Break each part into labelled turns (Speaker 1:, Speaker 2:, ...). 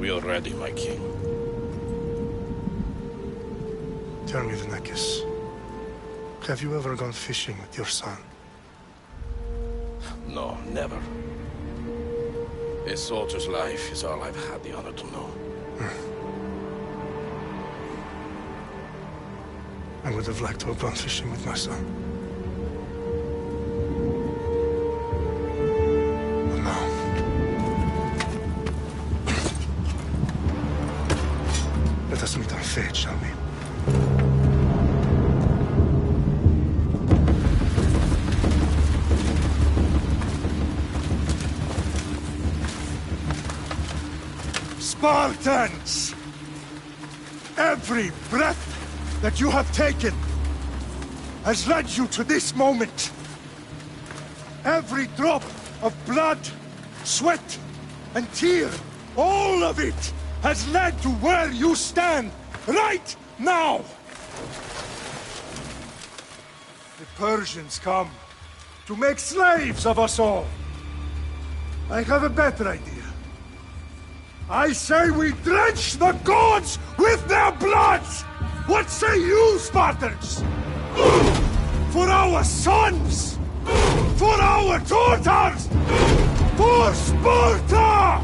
Speaker 1: We are ready, my king.
Speaker 2: Tell me, Vinekis, have you ever gone fishing with your son?
Speaker 1: No, never. A soldier's life is all I've had the honor to know.
Speaker 2: I would have liked to have gone fishing with my son. But no. Let us meet on fate, shall we?
Speaker 3: Spartans! Every breath that you have taken has led you to this moment. Every drop of blood, sweat, and tear, all of it has led to where you stand right now. The Persians come to make slaves of us all. I have a better idea. I say we drench the gods with their blood! What say you, Spartans? For our sons! For our daughters! For Sparta!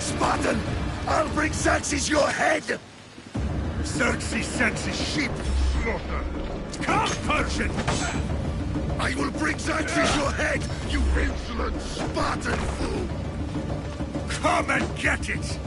Speaker 4: Spartan! I'll bring Xerxes your head!
Speaker 3: Xerxes sends his sheep to slaughter. Come, Persian!
Speaker 4: I will bring Xerxes your head, you insolent Spartan fool!
Speaker 3: Come and get it!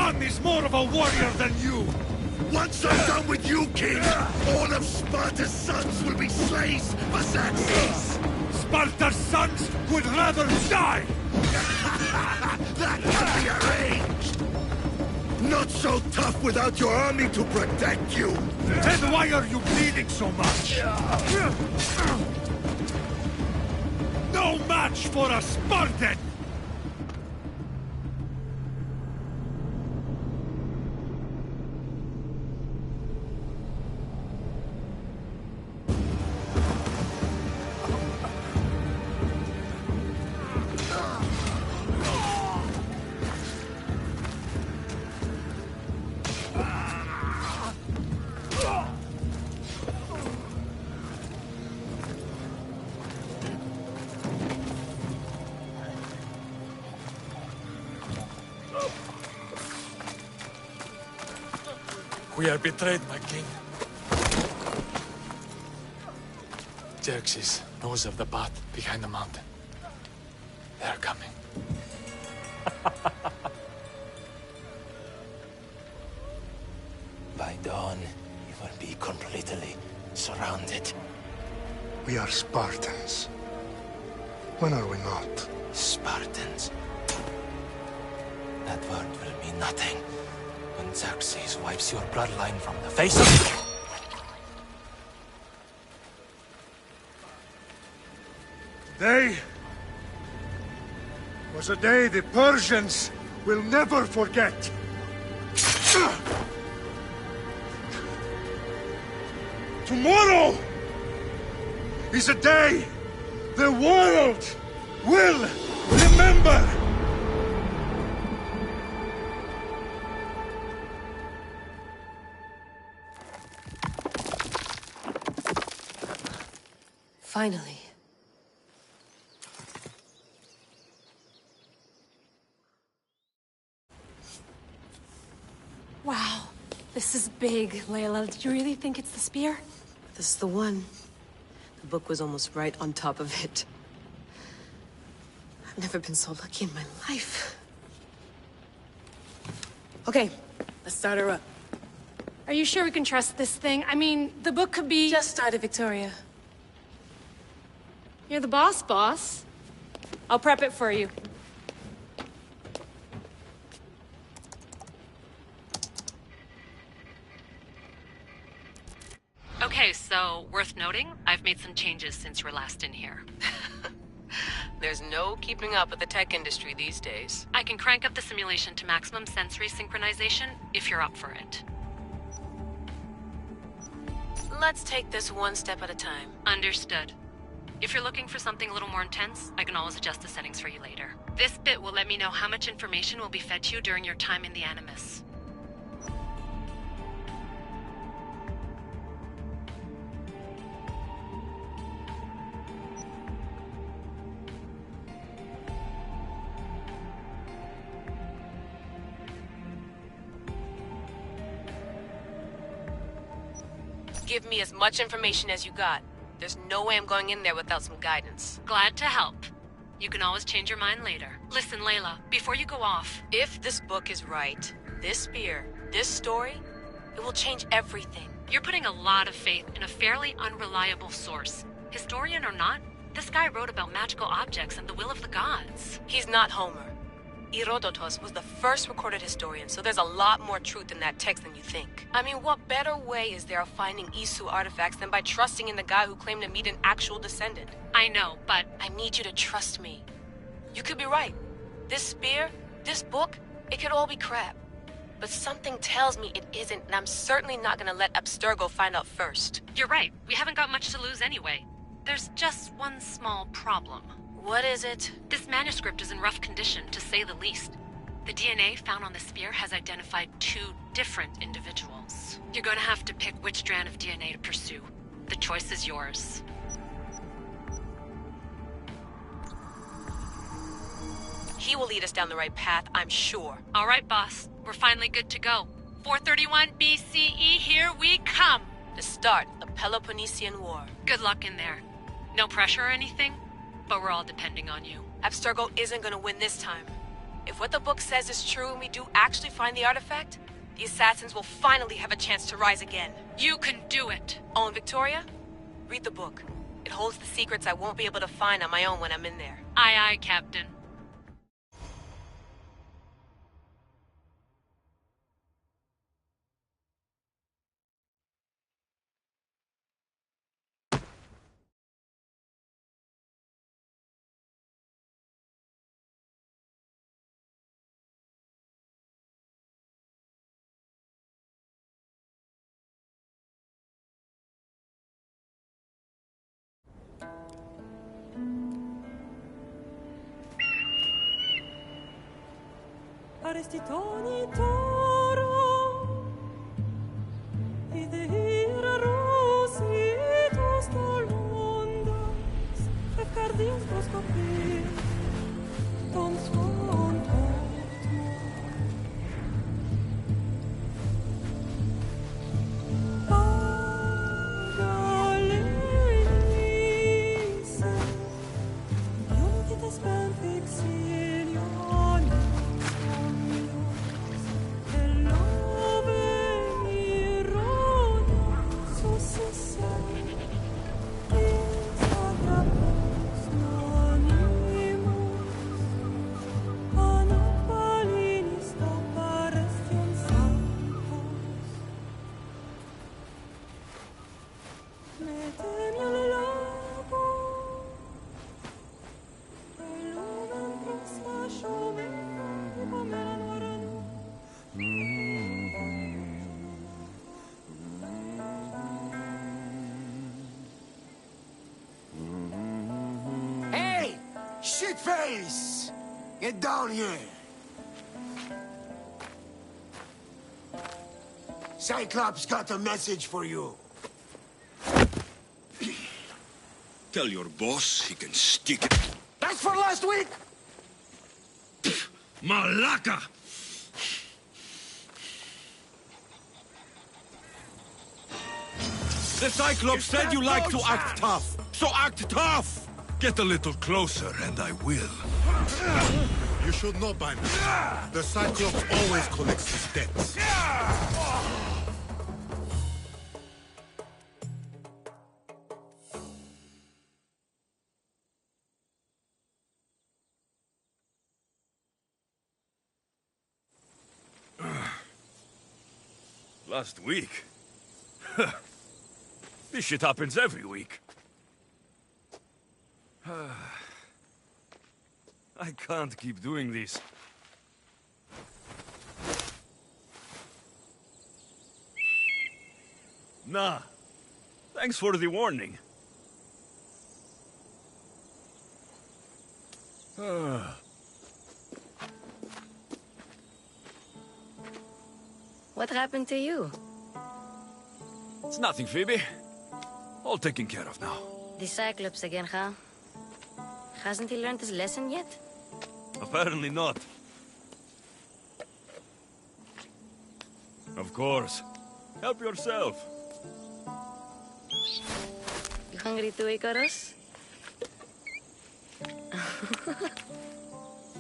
Speaker 3: son is more of a warrior than you!
Speaker 4: Once I'm done with you, King, all of Sparta's sons will be slaves for Xerxes!
Speaker 3: Sparta's sons would rather die!
Speaker 4: That can be arranged! Not so tough without your army to protect you!
Speaker 3: Then why are you bleeding so much? No match for a Spartan!
Speaker 5: We are betrayed, my king. Xerxes knows of the path behind the mountain. They are coming.
Speaker 6: By dawn, you will be completely surrounded.
Speaker 2: We are Spartans. When are we not?
Speaker 6: Spartans. That word will mean nothing when Xerxes wipes your bloodline from the face of...
Speaker 3: Today was a day the Persians will never forget. Tomorrow is a day the world will remember.
Speaker 7: Finally.
Speaker 8: Wow, this is big, Layla. Did you really think it's the spear?
Speaker 7: This is the one. The book was almost right on top of it. I've never been so lucky in my life. Okay, let's start her up.
Speaker 8: Are you sure we can trust this thing? I mean, the book could be...
Speaker 7: Just started, Victoria.
Speaker 8: You're the boss. I'll prep it for you.
Speaker 9: Okay, so worth noting, I've made some changes since you were last in here.
Speaker 7: There's no keeping up with the tech industry these days.
Speaker 9: I can crank up the simulation to maximum sensory synchronization if you're up for it.
Speaker 7: Let's take this one step at a time.
Speaker 9: Understood. If you're looking for something a little more intense, I can always adjust the settings for you later. This bit will let me know how much information will be fed to you during your time in the Animus.
Speaker 7: Give me as much information as you got. There's no way I'm going in there without some guidance.
Speaker 9: Glad to help. You can always change your mind later. Listen, Layla, before you go off...
Speaker 7: If this book is right, this spear, this story, it will change everything.
Speaker 9: You're putting a lot of faith in a fairly unreliable source. Historian or not, this guy wrote about magical objects and the will of the gods.
Speaker 7: He's not Homer. Herodotus was the first recorded historian, so there's a lot more truth in that text than you think. I mean, what better way is there of finding Isu artifacts than by trusting in the guy who claimed to meet an actual descendant?
Speaker 9: I know, but...
Speaker 7: I need you to trust me. You could be right. This spear, this book, it could all be crap. But something tells me it isn't, and I'm certainly not gonna let Abstergo find out first.
Speaker 9: You're right. We haven't got much to lose anyway. There's just one small problem.
Speaker 7: What is it?
Speaker 9: This manuscript is in rough condition, to say the least. The DNA found on the spear has identified 2 different individuals. You're gonna have to pick which strand of DNA to pursue. The choice is yours.
Speaker 7: He will lead us down the right path, I'm sure.
Speaker 9: All right, boss. We're finally good to go. 431 BCE, here we come!
Speaker 7: The start of the Peloponnesian War.
Speaker 9: Good luck in there. No pressure or anything, but we're all depending on you.
Speaker 7: Abstergo isn't gonna win this time. If what the book says is true and we do actually find the artifact, the assassins will finally have a chance to rise again.
Speaker 9: You can do it.
Speaker 7: Oh, and Victoria? Read the book. It holds the secrets I won't be able to find on my own when I'm in there.
Speaker 9: Aye, aye, Captain.
Speaker 10: Arrestitoni toro, idehira rositos tolmondas, fefcardius proskopir, ton svon Pagalese, Ionites ben fixilion.
Speaker 4: Hey! Shitface! Get down here! Cyclops got a message for you.
Speaker 11: Tell your boss he can stick it.
Speaker 4: That's for last week!
Speaker 11: Malaka! The Cyclops said you like to act tough, so act tough! Get a little closer and I will.
Speaker 12: You should know by now. The Cyclops always collects his debts.
Speaker 11: Last week? This shit happens every week. I can't keep doing this. Nah. Thanks for the warning.
Speaker 13: What happened to you?
Speaker 11: It's nothing, Phoebe. All taken care of now.
Speaker 13: The Cyclops again, huh? Hasn't he learned his lesson yet?
Speaker 11: Apparently not. Of course. Help yourself.
Speaker 13: You hungry too, Icarus?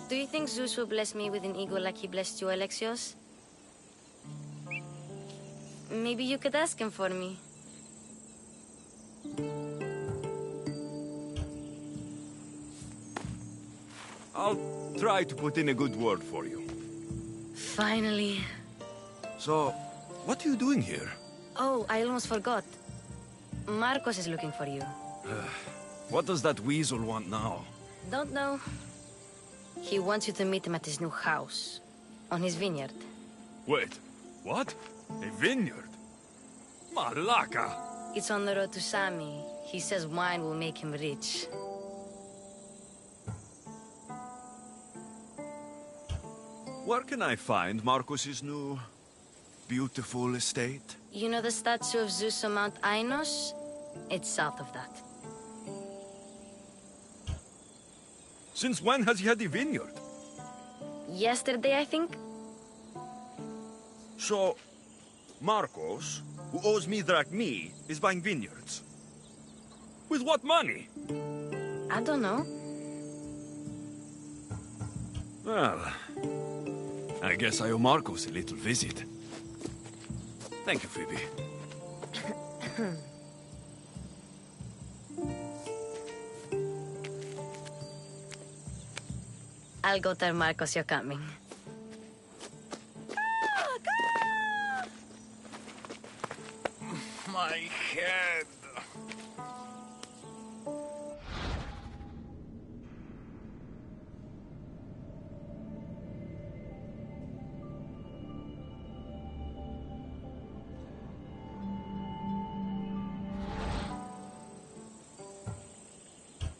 Speaker 13: Do you think Zeus will bless me with an ego like he blessed you, Alexios? Maybe you could ask him for me.
Speaker 11: I'll try to put in a good word for you.
Speaker 13: Finally.
Speaker 11: So, what are you doing here?
Speaker 13: Oh, I almost forgot. Marcos is looking for you.
Speaker 11: What does that weasel want now?
Speaker 13: Don't know. He wants you to meet him at his new house. On his vineyard.
Speaker 11: Wait, what? A vineyard? Malaka!
Speaker 13: It's on the road to Sami. He says wine will make him rich.
Speaker 11: Where can I find Marcos's new, beautiful estate?
Speaker 13: You know the statue of Zeus on Mount Ainos? It's south of that.
Speaker 11: Since when has he had a vineyard?
Speaker 13: Yesterday, I think?
Speaker 11: So, Marcos, who owes me drachmi, is buying vineyards. With what money?
Speaker 13: I don't know.
Speaker 11: Well, I guess I owe Marcos a little visit. Thank you, Phoebe.
Speaker 13: I'll go tell Marcos you're coming.
Speaker 11: My head.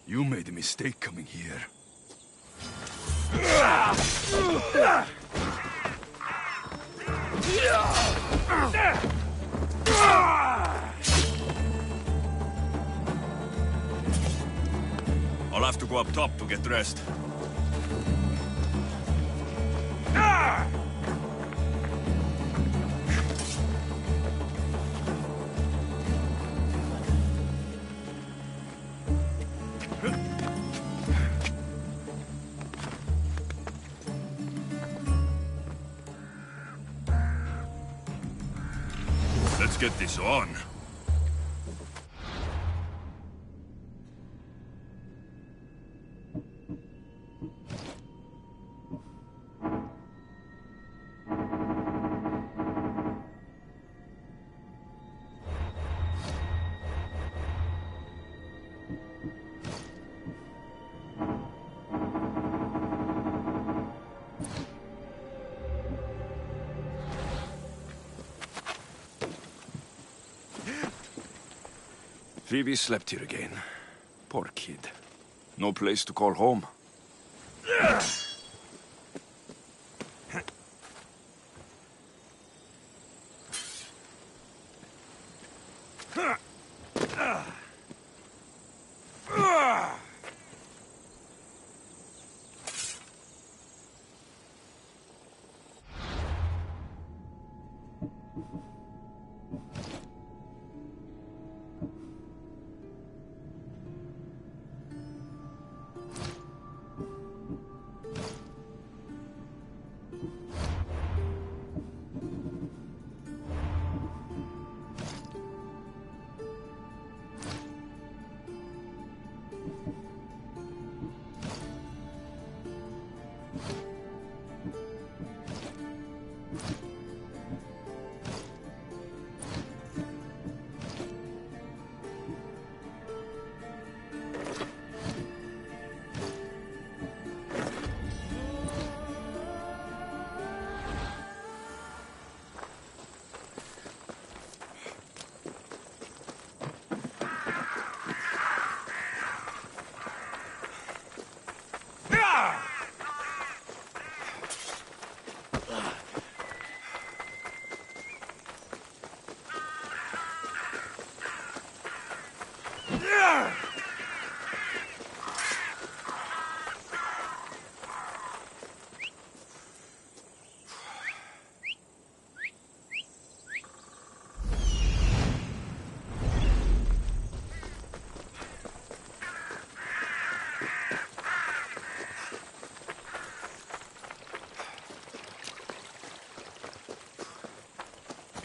Speaker 11: You made a mistake coming here. I'll have to go up top to get dressed. Let's get this on. Phoebe slept here again. Poor kid. No place to call home.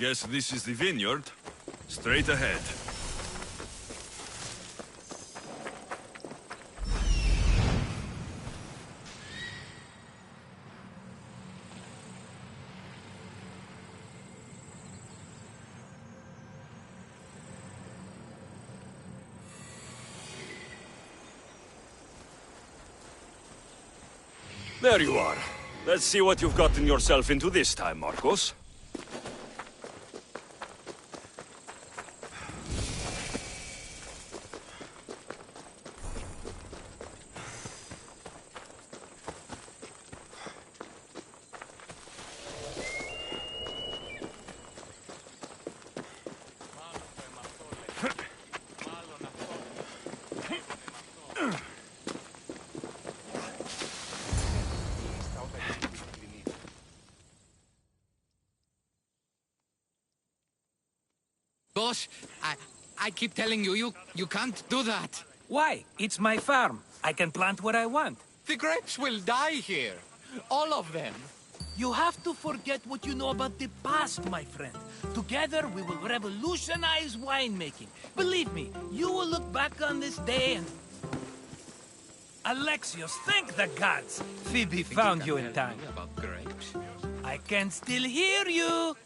Speaker 11: Guess this is the vineyard. Straight ahead. There you are. Let's see what you've gotten yourself into this time, Marcos.
Speaker 14: Boss, I keep telling you, you can't do that.
Speaker 15: Why? It's my farm. I can plant what I want.
Speaker 14: The grapes will die here. All of them.
Speaker 15: You have to forget what you know about the past, my friend. Together, we will revolutionize winemaking. Believe me, you will look back on this day and... Alexios, thank the gods! Phoebe found you in time.
Speaker 14: About grapes.
Speaker 15: I can still hear you.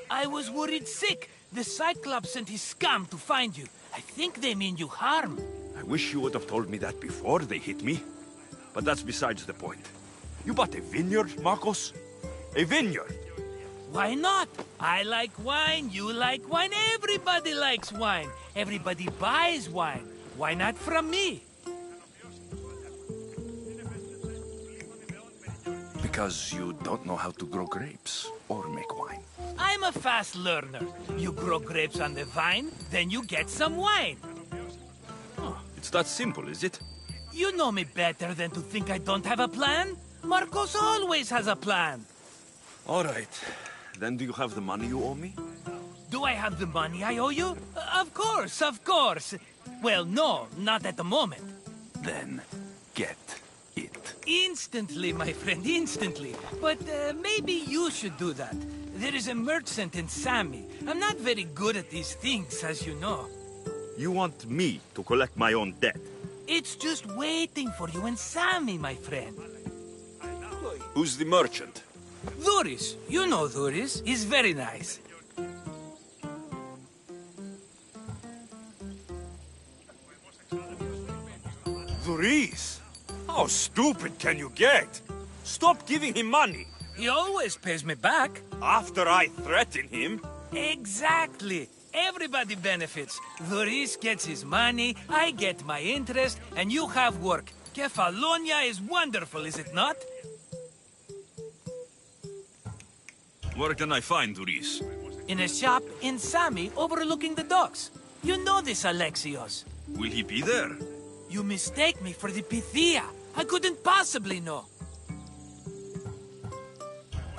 Speaker 15: I was worried sick. The Cyclops sent his scum to find you. I think they mean you harm.
Speaker 11: I wish you would have told me that before they hit me. But that's besides the point. You bought a vineyard, Marcos? A vineyard?
Speaker 15: Why not? I like wine, you like wine, everybody likes wine. Everybody buys wine. Why not from me?
Speaker 11: Because you don't know how to grow grapes or make wine.
Speaker 15: I'm a fast learner. You grow grapes on the vine, then you get some wine.
Speaker 11: Oh, it's that simple, is it?
Speaker 15: You know me better than to think I don't have a plan. Marcos always has a plan.
Speaker 11: All right. Then do you have the money you owe me?
Speaker 15: Do I have the money I owe you? Of course, of course. Well, no, not at the moment.
Speaker 11: Then get it.
Speaker 15: Instantly, my friend, instantly. But maybe you should do that. There is a merchant in Sami. I'm not very good at these things, as you know.
Speaker 11: You want me to collect my own debt?
Speaker 15: It's just waiting for you in Sami, my friend.
Speaker 11: Who's the merchant?
Speaker 15: Duris. You know Duris. He's very nice.
Speaker 11: Duris? How stupid can you get? Stop giving him money.
Speaker 15: He always pays me back.
Speaker 11: After I threaten him?
Speaker 15: Exactly. Everybody benefits. Duris gets his money, I get my interest, and you have work. Kefalonia is wonderful, is it not?
Speaker 11: Where can I find Duris?
Speaker 15: In a shop in Sami overlooking the docks. You know this, Alexios.
Speaker 11: Will he be there?
Speaker 15: You mistake me for the Pythia. I couldn't possibly know.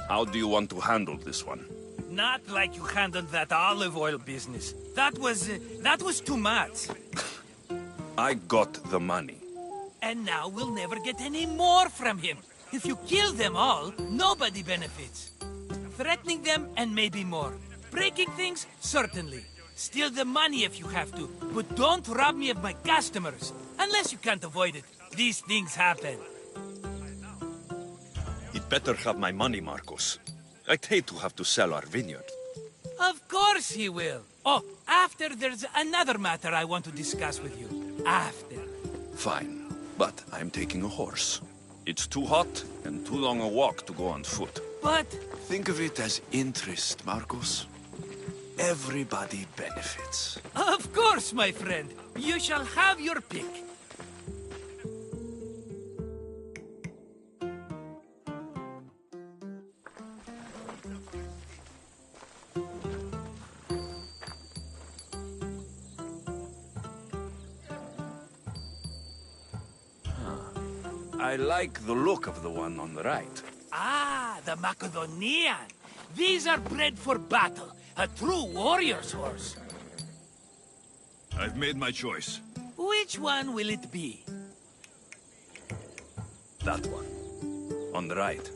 Speaker 11: How do you want to handle this one?
Speaker 15: Not like you handled that olive oil business. That was too much.
Speaker 11: I got the money.
Speaker 15: And now we'll never get any more from him. If you kill them all, nobody benefits. Threatening them, and maybe more. Breaking things, certainly. Steal the money if you have to, but don't rob me of my customers. Unless you can't avoid it. These things happen.
Speaker 11: He'd better have my money, Marcos. I'd hate to have to sell our vineyard.
Speaker 15: Of course he will. Oh, after there's another matter I want to discuss with you. After.
Speaker 11: Fine, but I'm taking a horse. It's too hot and too long a walk to go on foot.
Speaker 15: But...
Speaker 11: Think of it as interest, Marcos. Everybody benefits.
Speaker 15: Of course, my friend. You shall have your pick.
Speaker 11: I like the look of the one on the right.
Speaker 15: Ah, the Macedonian. These are bred for battle. A true warrior's horse.
Speaker 11: I've made my choice.
Speaker 15: Which one will it be?
Speaker 11: That one. On the right.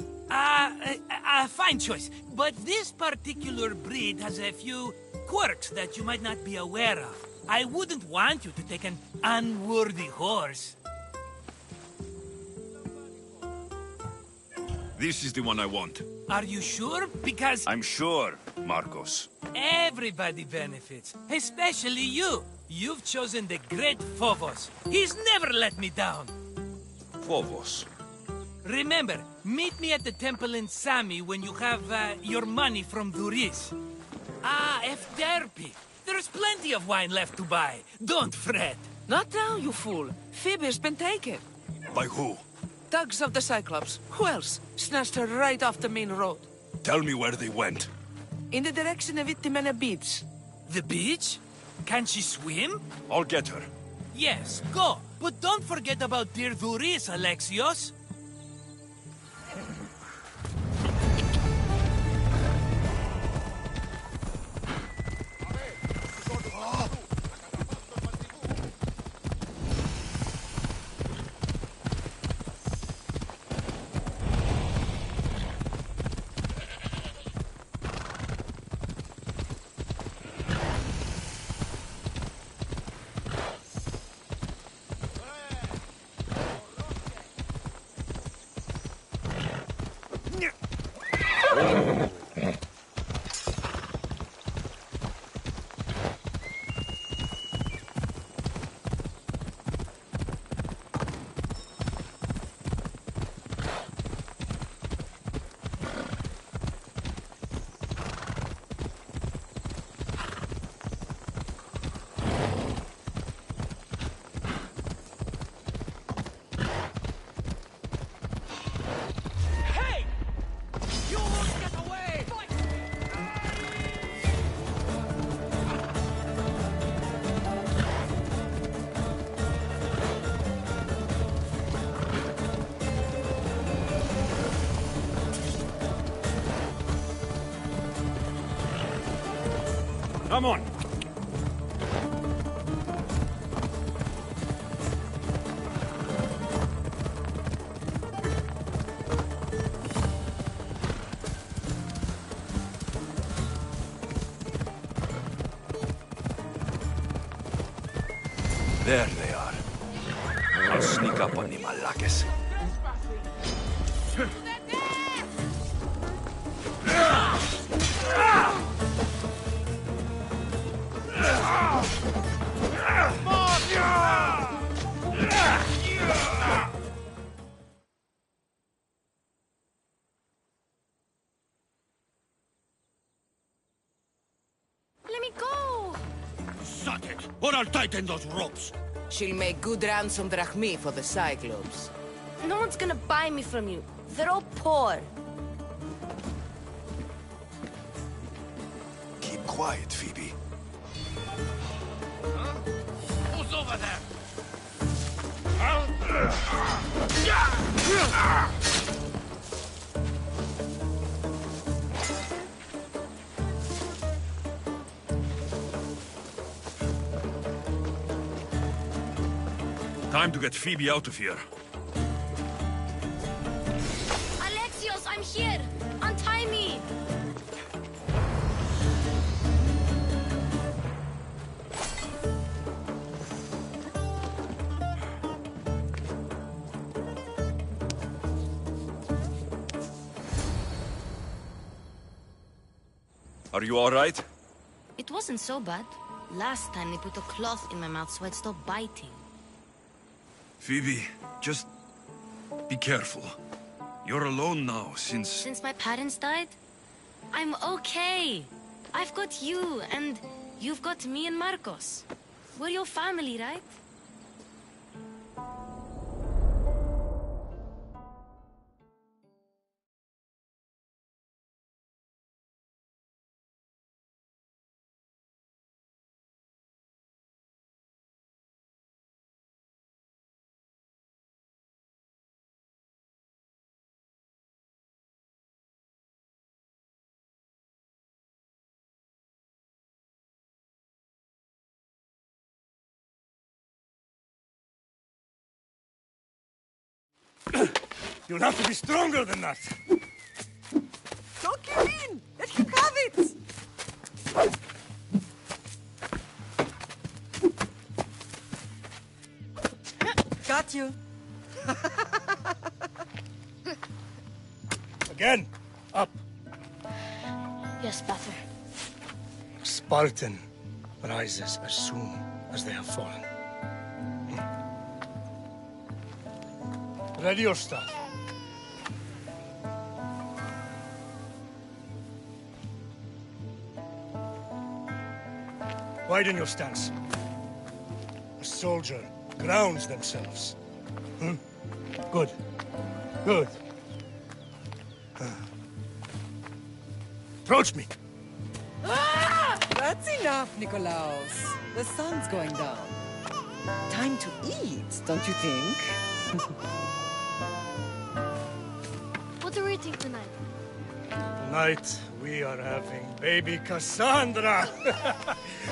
Speaker 15: Fine choice. But this particular breed has a few quirks that you might not be aware of. I wouldn't want you to take an unworthy horse.
Speaker 11: This is the one I want.
Speaker 15: Are you sure? Because...
Speaker 11: I'm sure, Marcos.
Speaker 15: Everybody benefits. Especially you. You've chosen the great Phobos. He's never let me down.
Speaker 11: Phobos.
Speaker 15: Remember, meet me at the temple in Sami when you have your money from Duris. Ah, Efterpi. There's plenty of wine left to buy. Don't fret.
Speaker 16: Not now, you fool. Phoebe's been taken.
Speaker 11: By who?
Speaker 16: Thugs of the Cyclops. Who else? Snatched her right off the main road.
Speaker 11: Tell me where they went.
Speaker 16: In the direction of Itimena Beach.
Speaker 15: The beach? Can she swim?
Speaker 11: I'll get her.
Speaker 15: Yes, go. But don't forget about dear Duris, Alexios.
Speaker 11: Come on. There they are. I'll sneak up on the Malakes.
Speaker 13: Let me go!
Speaker 4: Suck it, or I'll tighten those ropes.
Speaker 16: She'll make good ransom drachmi for the Cyclops.
Speaker 13: No one's gonna buy me from you. They're all poor.
Speaker 11: Keep quiet, Phoebe.
Speaker 4: Who's over there?
Speaker 11: Time to get Phoebe out of here.
Speaker 13: Alexios, I'm here! Untie me!
Speaker 11: Are you all right?
Speaker 13: It wasn't so bad. Last time they put a cloth in my mouth so I'd stop biting.
Speaker 11: Phoebe, just be careful. You're alone now since...
Speaker 13: Since my parents died? I'm okay. I've got you, and you've got me and Marcos. We're your family, right?
Speaker 3: You'll have to be stronger than that.
Speaker 10: Don't give in! Let him have it! Got you.
Speaker 3: Again. Up.
Speaker 13: Yes, Father.
Speaker 2: Spartan rises as soon as they have fallen. Ready your staff. Widen your stance. A soldier grounds themselves. Good. Good. Approach me.
Speaker 10: That's enough, Nikolaos. The sun's going down. Time to eat, don't you think?
Speaker 13: What are we eating tonight?
Speaker 2: Tonight, we are having baby Cassandra.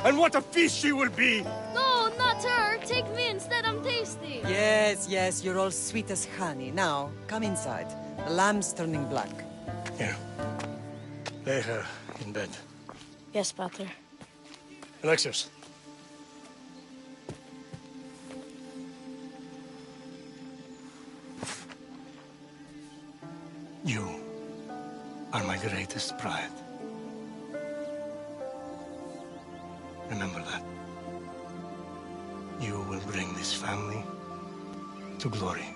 Speaker 2: And what a feast she will be!
Speaker 13: No, not her! Take me instead, I'm tasty!
Speaker 10: Yes, yes, you're all sweet as honey. Now, come inside. The lamb's turning black.
Speaker 2: Here. Lay her in bed.
Speaker 13: Yes, Pater.
Speaker 2: Alexios. You are my greatest pride. Remember that. You will bring this family to glory.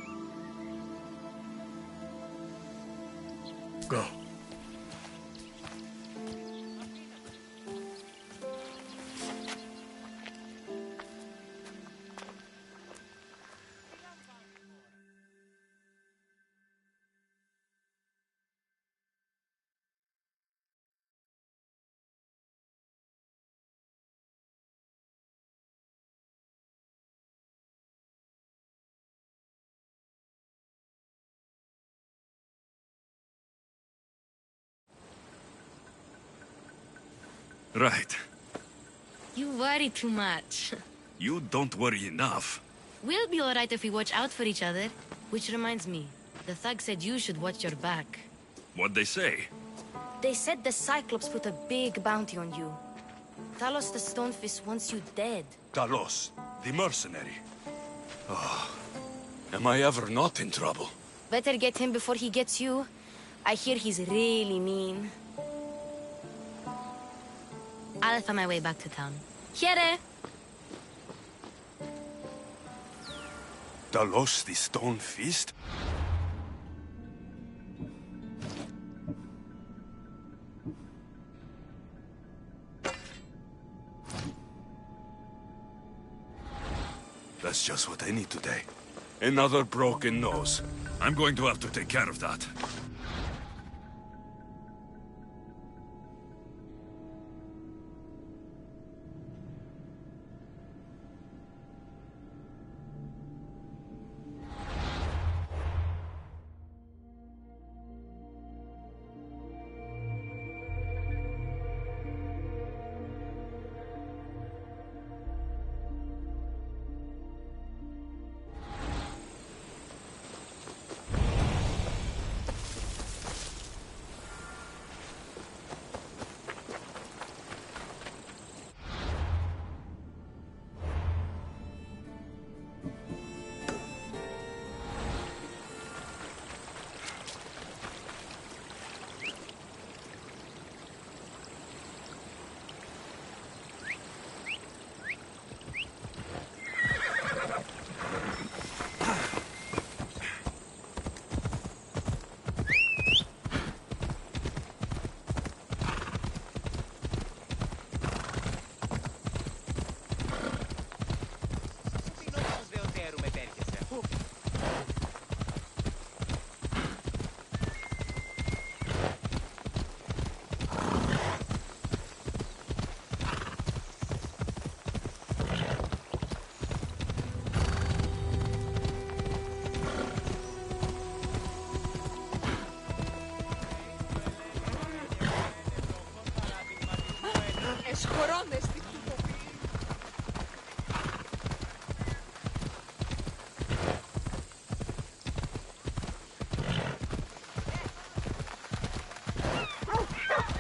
Speaker 2: Go.
Speaker 11: Right.
Speaker 13: You worry too much.
Speaker 11: You don't worry enough.
Speaker 13: We'll be alright if we watch out for each other. Which reminds me, the thug said you should watch your back.
Speaker 11: What'd they say?
Speaker 13: They said the Cyclops put a big bounty on you. Talos the Stonefist wants you dead.
Speaker 11: Talos, the mercenary. Oh, am I ever not in trouble?
Speaker 13: Better get him before he gets you. I hear he's really mean. I'll find my way back to town. Here!
Speaker 11: Talos the Stone Fist? That's just what I need today. Another broken nose. I'm going to have to take care of that.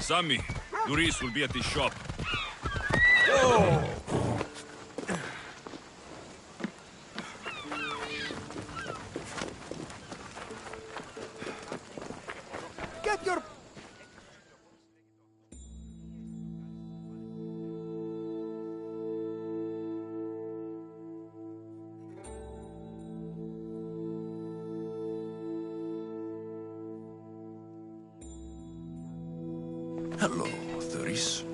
Speaker 11: Sammy, Luis will be at the shop.
Speaker 3: Oh!
Speaker 4: Get your...
Speaker 11: Hello, Thuris.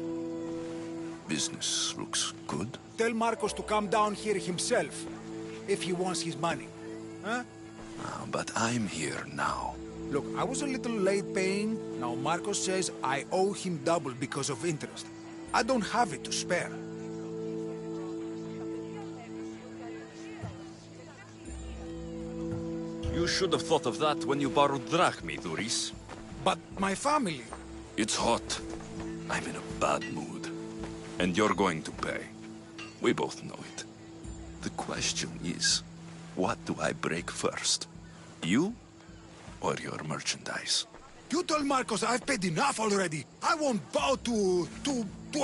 Speaker 11: Business looks good.
Speaker 3: Tell Marcos to come down here himself, if he wants his money. Huh?
Speaker 11: But I'm here now.
Speaker 3: Look, I was a little late paying. Now Marcos says I owe him double because of interest. I don't have it to spare.
Speaker 11: You should have thought of that when you borrowed drachmi, Thuris.
Speaker 3: But my family...
Speaker 11: It's hot. I'm in a bad mood. And you're going to pay. We both know it. The question is, what do I break first? You or your merchandise?
Speaker 3: You told Marcos I've paid enough already. I won't bow to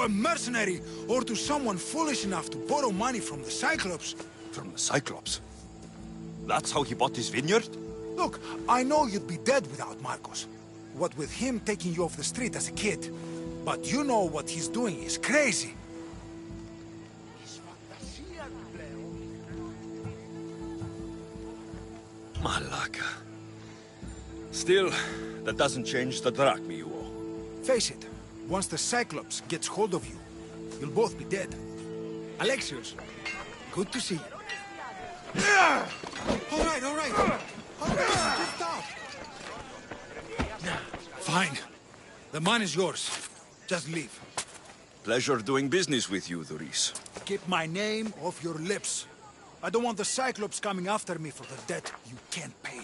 Speaker 3: a mercenary or to someone foolish enough to borrow money from the Cyclops.
Speaker 11: From the Cyclops? That's how he bought his vineyard?
Speaker 3: Look, I know you'd be dead without Marcos. what with him taking you off the street as a kid. But you know what he's doing is crazy.
Speaker 11: Malaka. Still, that doesn't change the drachma you owe.
Speaker 3: Face it, once the Cyclops gets hold of you, you'll both be dead. Alexios, good to see you.
Speaker 4: All right, all right. Just stop.
Speaker 3: Fine. The man is yours. Just leave.
Speaker 11: Pleasure doing business with you, Doris.
Speaker 3: Keep my name off your lips. I don't want the Cyclops coming after me for the debt you can't pay.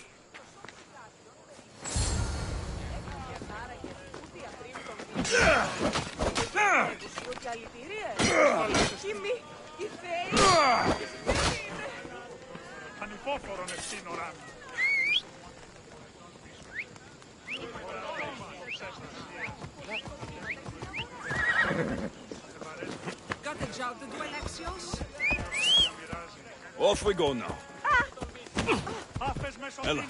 Speaker 16: Got a job to do, Alexios?
Speaker 11: Off we go now. Ella.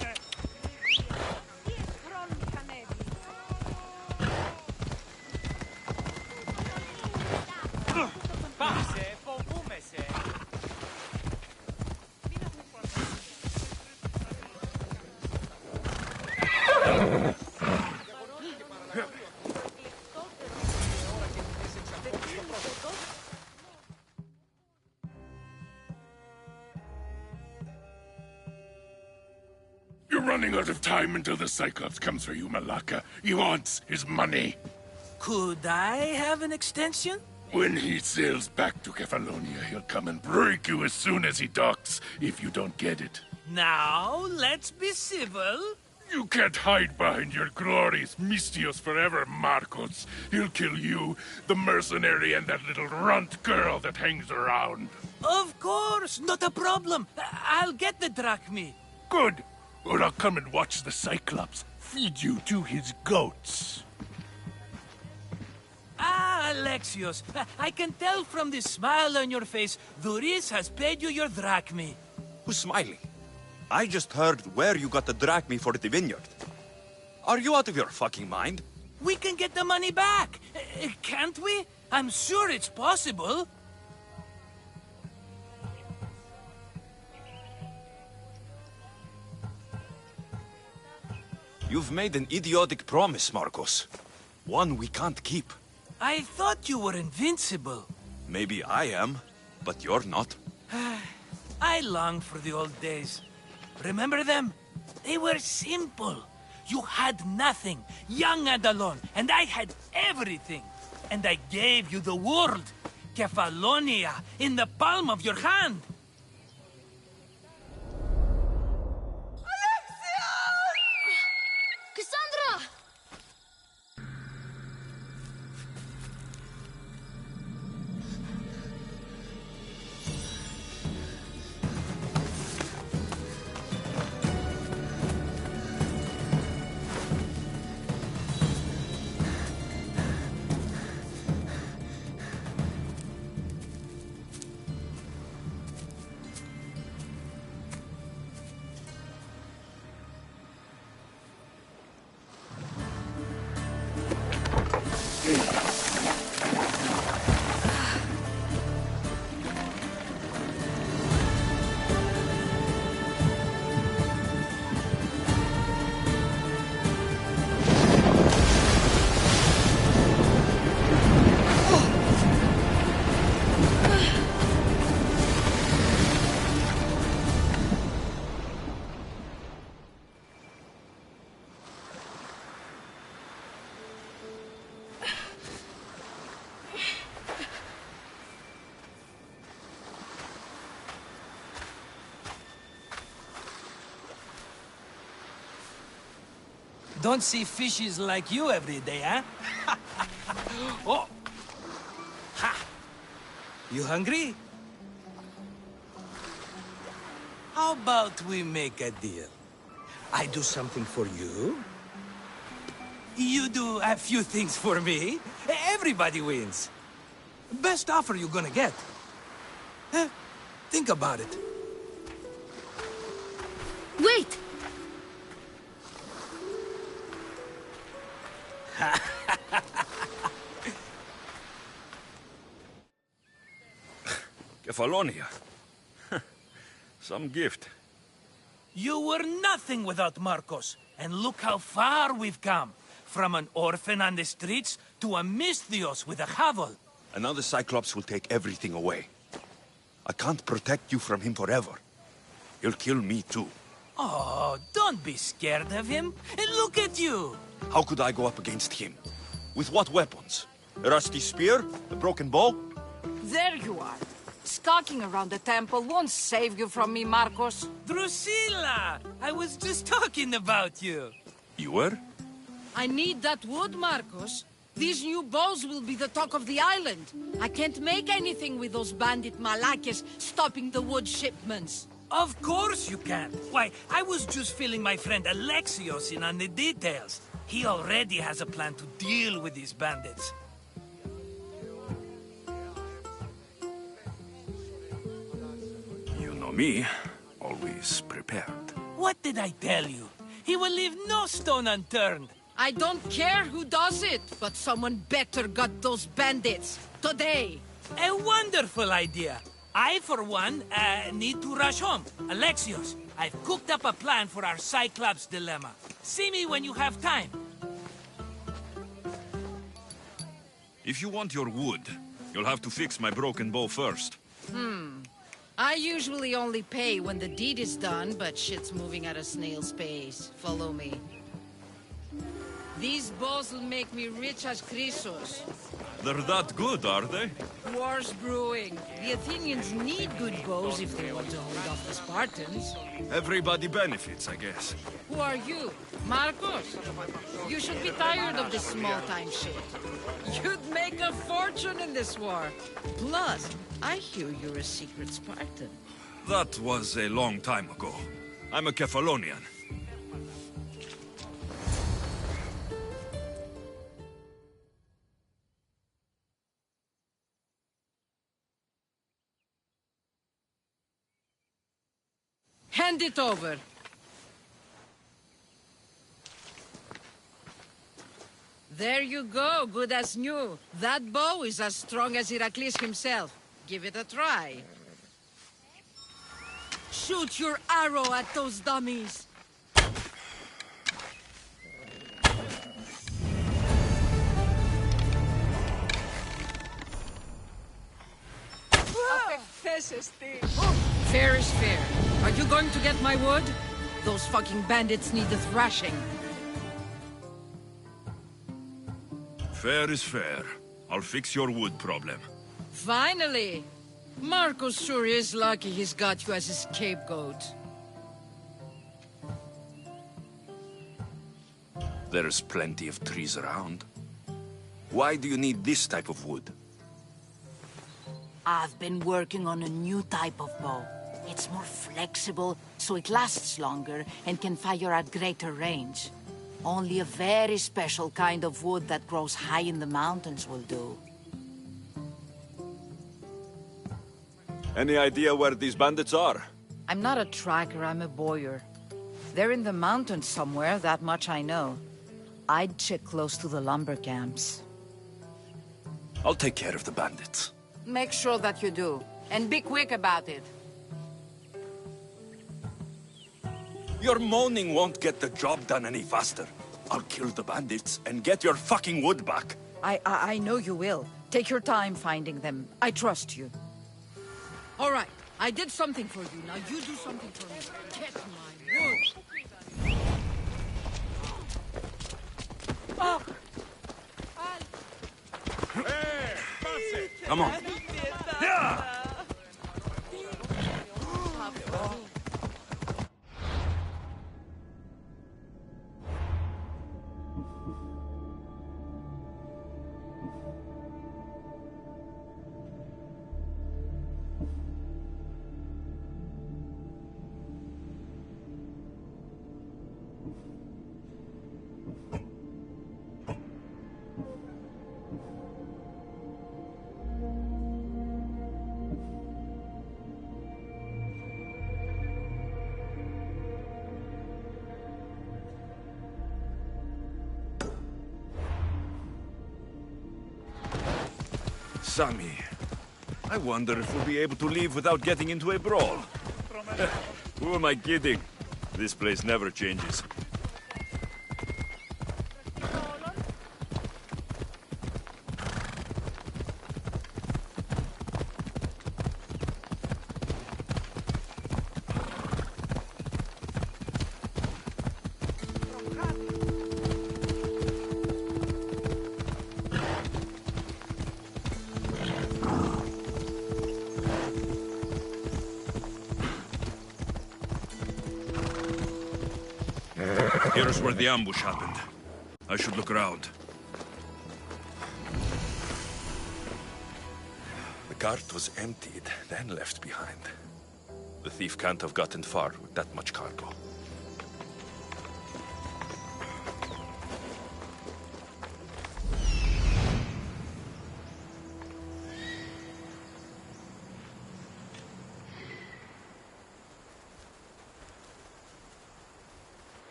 Speaker 1: You're running out of time until the Cyclops comes for you, Malaka. He wants his money.
Speaker 15: Could I have an extension?
Speaker 1: When he sails back to Kefalonia, he'll come and break you as soon as he docks, if you don't get it.
Speaker 15: Now, let's be civil.
Speaker 1: You can't hide behind your glorious Mistios forever, Marcos. He'll kill you, the mercenary, and that little runt girl that hangs around.
Speaker 15: Of course, not a problem. I'll get the drachma.
Speaker 1: Good. Or I'll come and watch the Cyclops feed you to his goats.
Speaker 15: Ah, Alexios, I can tell from the smile on your face, Doris has paid you your drachma.
Speaker 11: Who's smiling? I just heard where you got the drachma for the vineyard. Are you out of your fucking mind?
Speaker 15: We can get the money back, can't we? I'm sure it's possible.
Speaker 11: You've made an idiotic promise, Marcos. One we can't keep.
Speaker 15: I thought you were invincible.
Speaker 11: Maybe I am, but you're not.
Speaker 15: I long for the old days. Remember them? They were simple. You had nothing, young and alone, and I had everything. And I gave you the world, Kefalonia, in the palm of your hand.
Speaker 13: Cassandra!
Speaker 15: Don't see fishes like you every day, huh? Oh! Ha! You hungry? How about we make a deal? I do something for you. You do a few things for me. Everybody wins. Best offer you're gonna get. Think about it.
Speaker 13: Wait!
Speaker 11: Kefalonia. Some gift.
Speaker 15: You were nothing without Marcos, and look how far we've come. From an orphan on the streets to a Misthios with a Havel.
Speaker 11: And now the Cyclops will take everything away. I can't protect you from him forever. He'll kill me too.
Speaker 15: Oh, don't be scared of him. And look at you.
Speaker 11: How could I go up against him? With what weapons? A rusty spear? A broken bow?
Speaker 17: There you are. Skulking around the temple won't save you from me, Marcos.
Speaker 15: Drusilla! I was just talking about you.
Speaker 11: You were?
Speaker 17: I need that wood, Marcos. These new bows will be the talk of the island. I can't make anything with those bandit malakes stopping the wood shipments.
Speaker 15: Of course you can. Why, I was just filling my friend Alexios in on the details. He already has a plan to deal with these bandits.
Speaker 11: You know me, always prepared.
Speaker 15: What did I tell you? He will leave no stone unturned.
Speaker 17: I don't care who does it, but someone better got those bandits. Today.
Speaker 15: A wonderful idea. I, for one, need to rush home. Alexios, I've cooked up a plan for our Cyclops dilemma. See me when you have time.
Speaker 11: If you want your wood, you'll have to fix my broken bow first.
Speaker 17: I usually only pay when the deed is done, but shit's moving at a snail's pace. Follow me. These bows will make me rich as Chrysos.
Speaker 11: They're that good, are they?
Speaker 17: War's brewing. The Athenians need good bows if they want to hold off the Spartans.
Speaker 11: Everybody benefits, I guess.
Speaker 17: Who are you? Marcos? You should be tired of this small-time shit. You'd make a fortune in this war. Plus, I hear you're a secret Spartan.
Speaker 11: That was a long time ago. I'm a Kefalonian.
Speaker 17: Hand it over. There you go, good as new. That bow is as strong as Heracles himself. Give it a try. Shoot your arrow at those dummies. Fair is fair. Are you going to get my wood? Those fucking bandits need a thrashing.
Speaker 11: Fair is fair. I'll fix your wood problem.
Speaker 17: Finally! Marcos sure is lucky he's got you as his scapegoat.
Speaker 11: There's plenty of trees around. Why do you need this type of wood?
Speaker 17: I've been working on a new type of bow. It's more flexible, so it lasts longer and can fire at greater range. Only a very special kind of wood that grows high in the mountains will do.
Speaker 11: Any idea where these bandits are?
Speaker 17: I'm not a tracker, I'm a boyer. They're in the mountains somewhere, that much I know. I'd check close to the lumber camps.
Speaker 11: I'll take care of the bandits.
Speaker 17: Make sure that you do, and be quick about it.
Speaker 11: Your moaning won't get the job done any faster. I'll kill the bandits and get your fucking wood back.
Speaker 17: I know you will. Take your time finding them. I trust you. All right, I did something for you. Now you do something for me. Get my wood. Oh.
Speaker 11: Come on. Yeah! Sammy. I wonder if we'll be able to leave without getting into a brawl. Who am I kidding? This place never changes. Here's where the ambush happened. I should look around. The cart was emptied, then left behind. The thief can't have gotten far with that much cargo.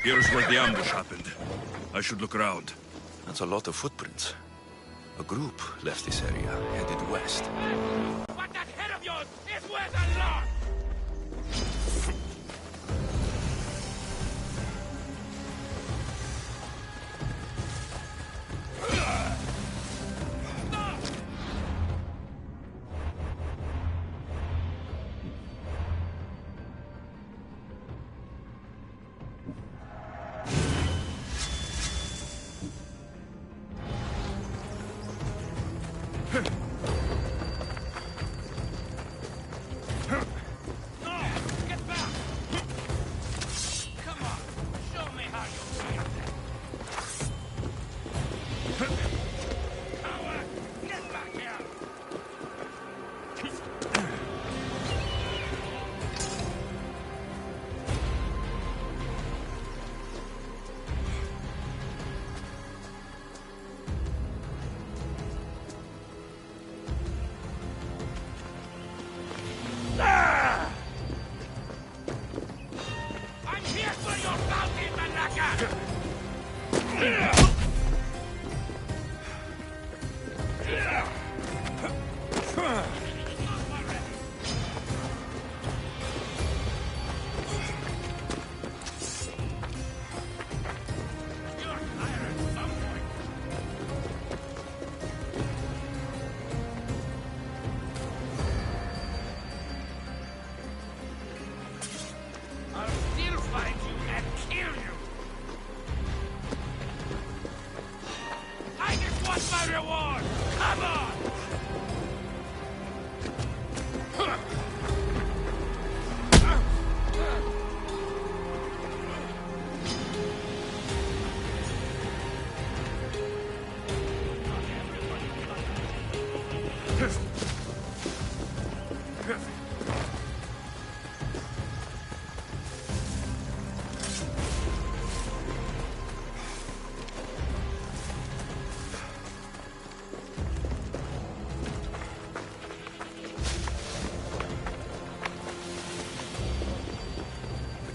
Speaker 11: Here's where the ambush happened. I should look around. That's a lot of footprints. A group left this area, headed west.
Speaker 1: But that head of yours is worth a lot!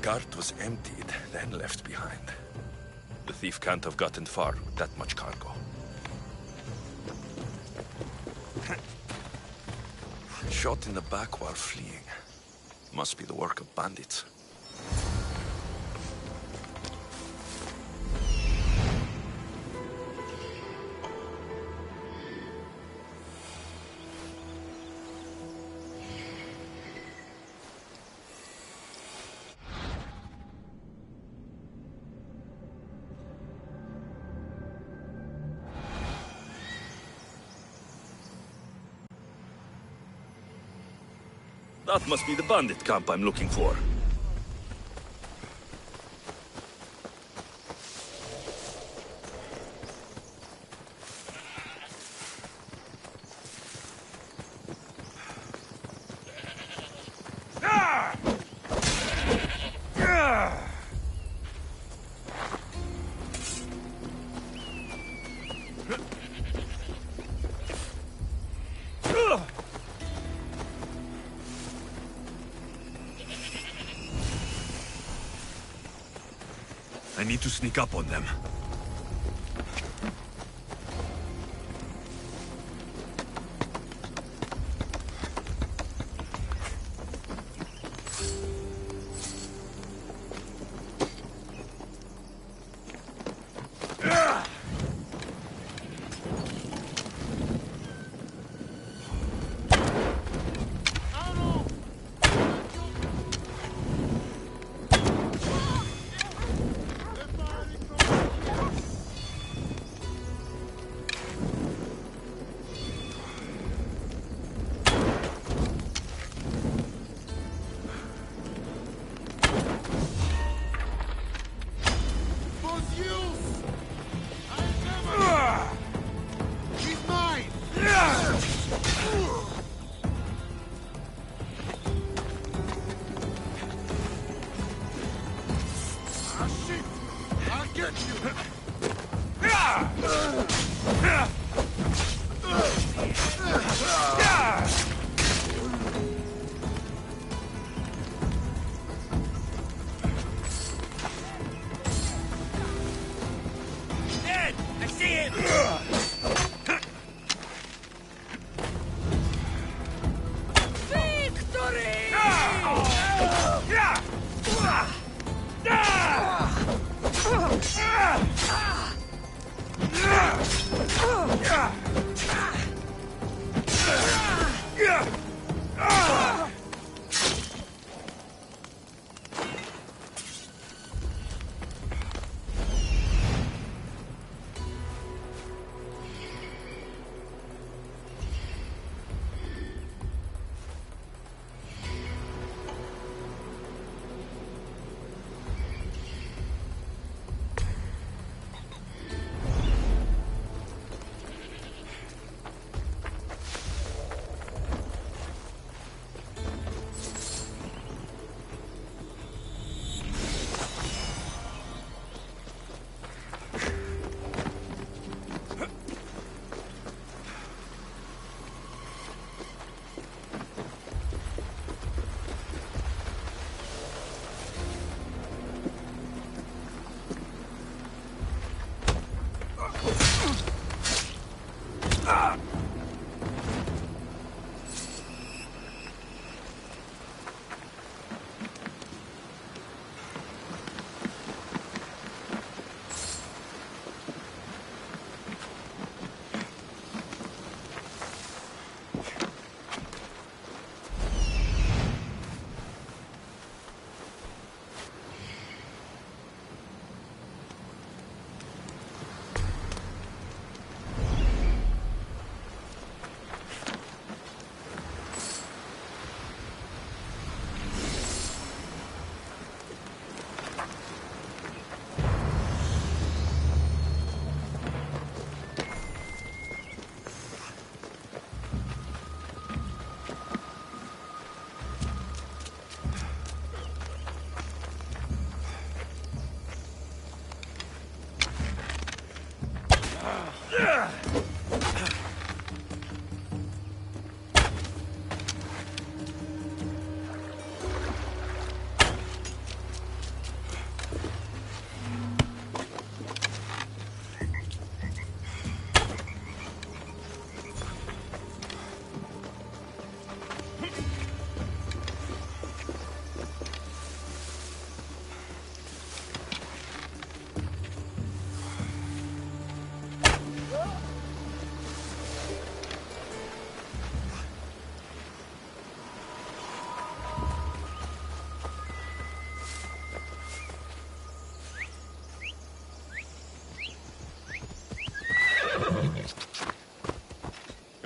Speaker 11: cart was emptied, then left behind. The thief can't have gotten far with that much cargo. Shot in the back while fleeing. Must be the work of bandits. That must be the bandit camp I'm looking for.
Speaker 4: I need to sneak up on them.
Speaker 15: Victory!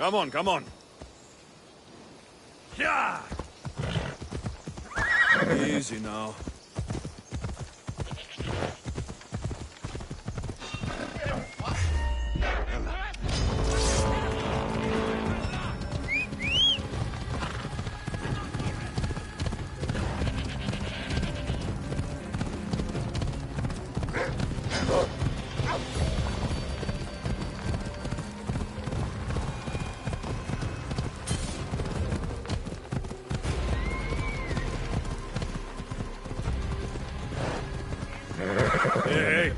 Speaker 3: Come on, come on.
Speaker 2: Yeah!
Speaker 3: Easy now. Hey, hey.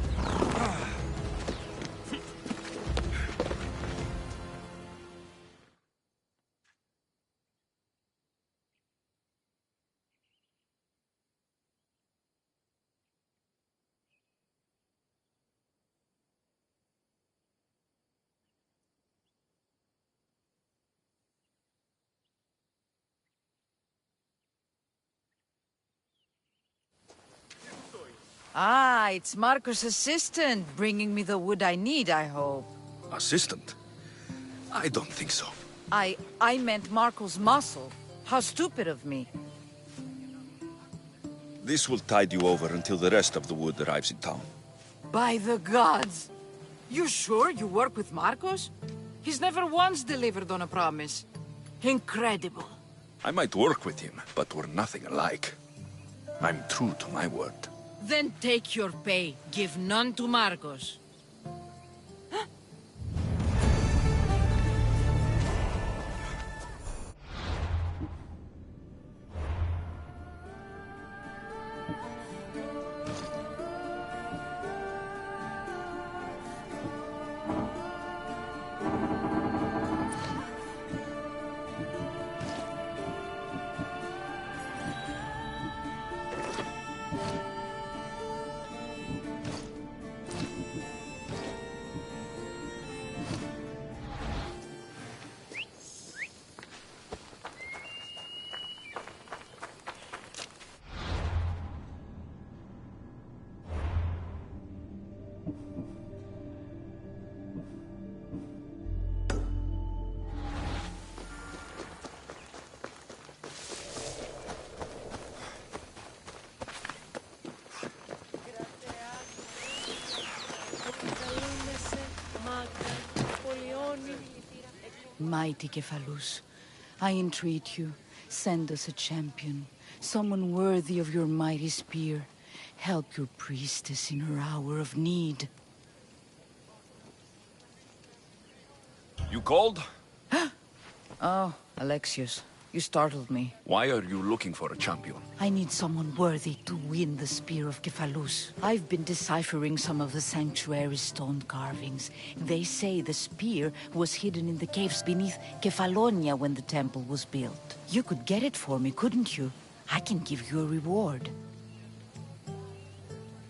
Speaker 17: Ah, it's Marco's assistant, bringing me the wood I need, I hope.
Speaker 11: Assistant? I don't think so.
Speaker 17: I meant Marco's muscle. How stupid of me.
Speaker 11: This will tide you over until the rest of the wood arrives in town.
Speaker 17: By the gods! You sure you work with Marcos? He's never once delivered on a promise. Incredible.
Speaker 11: I might work with him, but we're nothing alike. I'm true to my word.
Speaker 17: Then take your pay. Give none to Marcos. Mighty Kephalus, I entreat you, send us a champion, someone worthy of your mighty spear. Help your priestess in her hour of need.
Speaker 11: You called?
Speaker 17: Oh, Alexios, you startled me.
Speaker 11: Why are you looking for a champion?
Speaker 17: I need someone worthy to win the spear of Kephalus. I've been deciphering some of the sanctuary's stone carvings. They say the spear was hidden in the caves beneath Kefalonia when the temple was built. You could get it for me, couldn't you? I can give you a reward.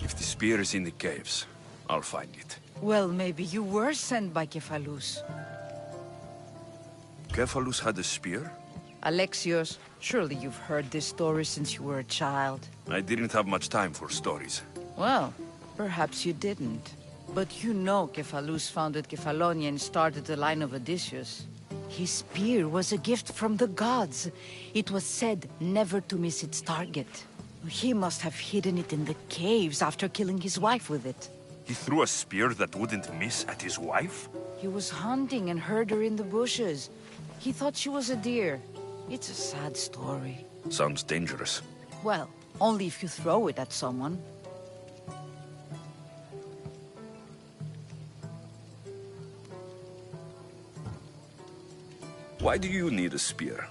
Speaker 11: If the spear is in the caves, I'll find it.
Speaker 17: Well, maybe you were sent by Kephalus.
Speaker 11: Kephalus had a spear?
Speaker 17: Alexios, surely you've heard this story since you were a child.
Speaker 11: I didn't have much time for stories.
Speaker 17: Well, perhaps you didn't. But you know Kephalus founded Kefalonia and started the line of Odysseus. His spear was a gift from the gods. It was said never to miss its target. He must have hidden it in the caves after killing his wife with it.
Speaker 11: He threw a spear that wouldn't miss at his wife?
Speaker 17: He was hunting and heard her in the bushes. He thought she was a deer. It's a sad story.
Speaker 11: Sounds dangerous.
Speaker 17: Well, only if you throw it at someone.
Speaker 11: Why do you need a spear?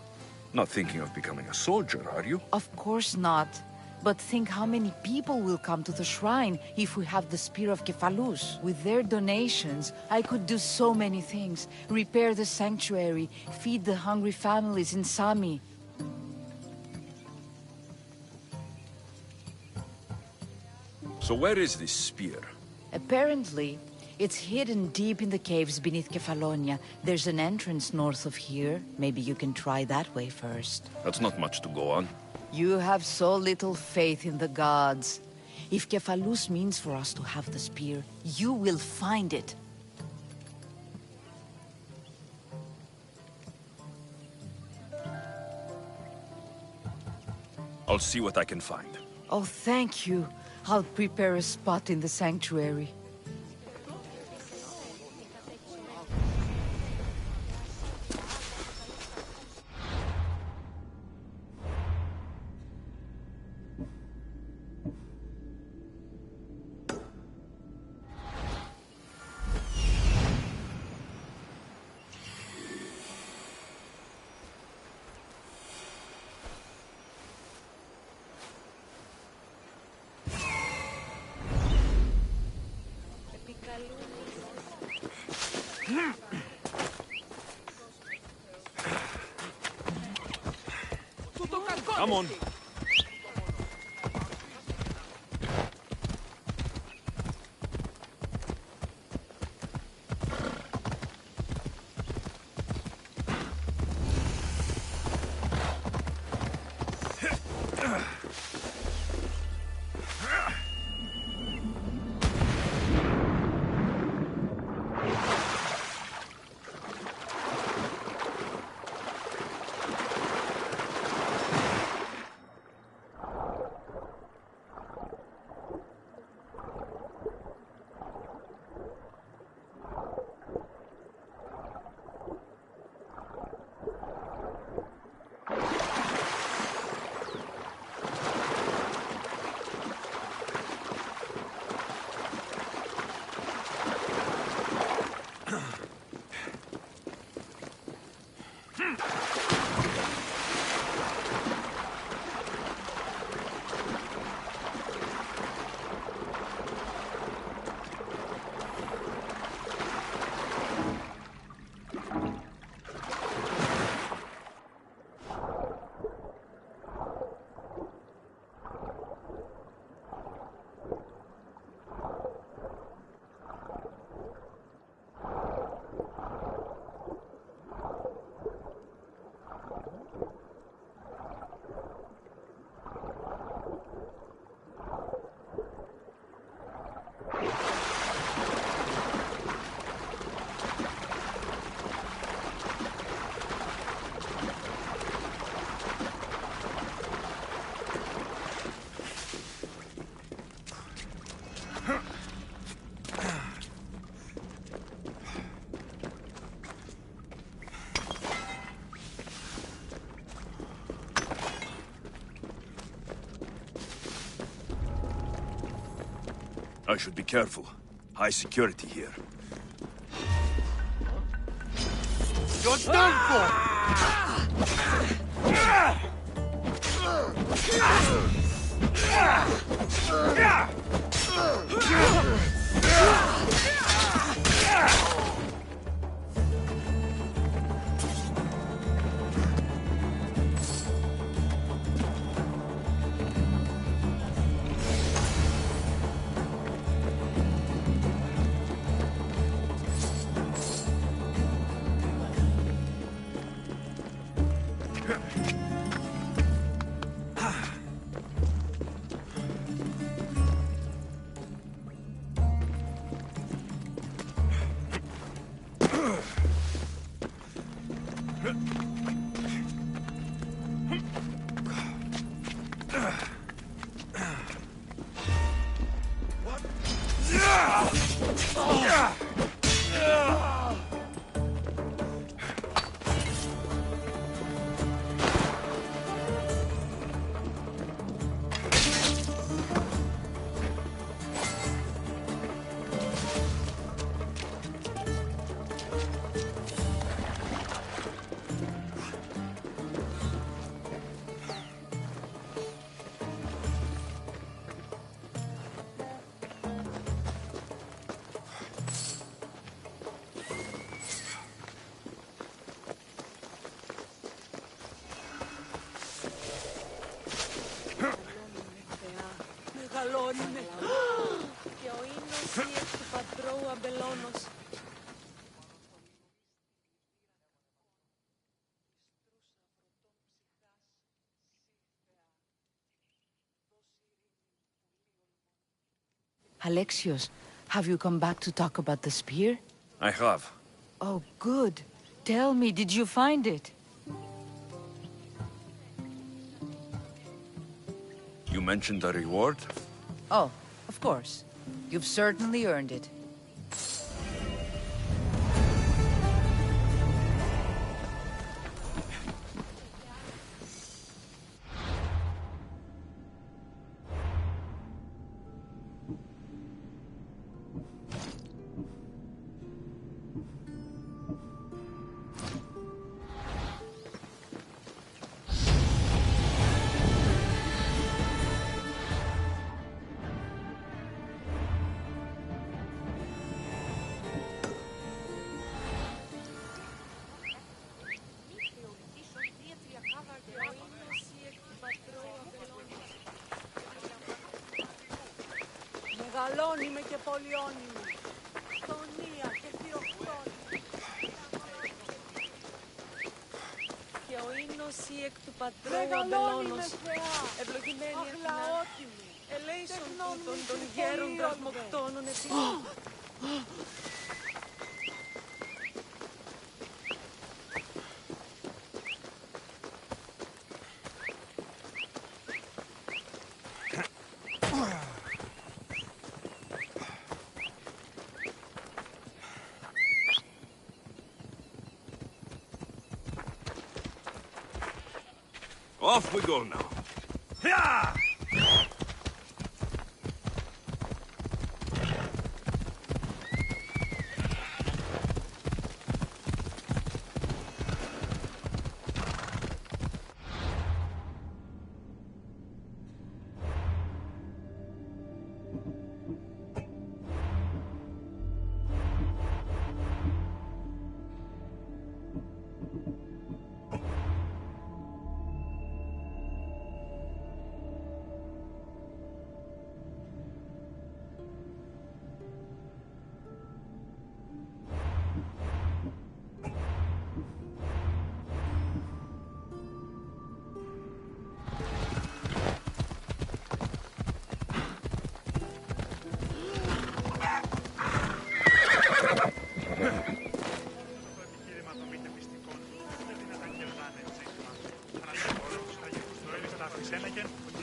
Speaker 11: Not thinking of becoming a soldier, are you?
Speaker 17: Of course not. But think how many people will come to the shrine if we have the Spear of Kephalus. With their donations, I could do so many things. Repair the sanctuary, feed the hungry families in Sami.
Speaker 11: So where is this spear?
Speaker 17: Apparently, it's hidden deep in the caves beneath Kefalonia. There's an entrance north of here. Maybe you can try that way first.
Speaker 11: That's not much to go on.
Speaker 17: You have so little faith in the gods. If Kephalus means for us to have the spear, you will find it.
Speaker 11: I'll see what I can find.
Speaker 17: Oh, thank you. I'll prepare a spot in the sanctuary.
Speaker 11: Come on.
Speaker 18: I should be careful. High security here.
Speaker 3: You're done for!
Speaker 17: Alexios, have you come back to talk about the spear?
Speaker 18: I have.
Speaker 17: Oh, good. Tell me, did you find it?
Speaker 11: mentioned a reward?
Speaker 10: Oh, of course. You've certainly earned it.
Speaker 19: Μεγαλώνουμε και πολιώνουμε. Στονία και θηροκτόνη. Και ο ίνος ή εκ του πατρώου αμπελώνος. Ευλογημένη Αθηνά. Ελέησον τούτον των γέρων δραχμοκτώνων εθνών.
Speaker 11: Off we go now. Yeah!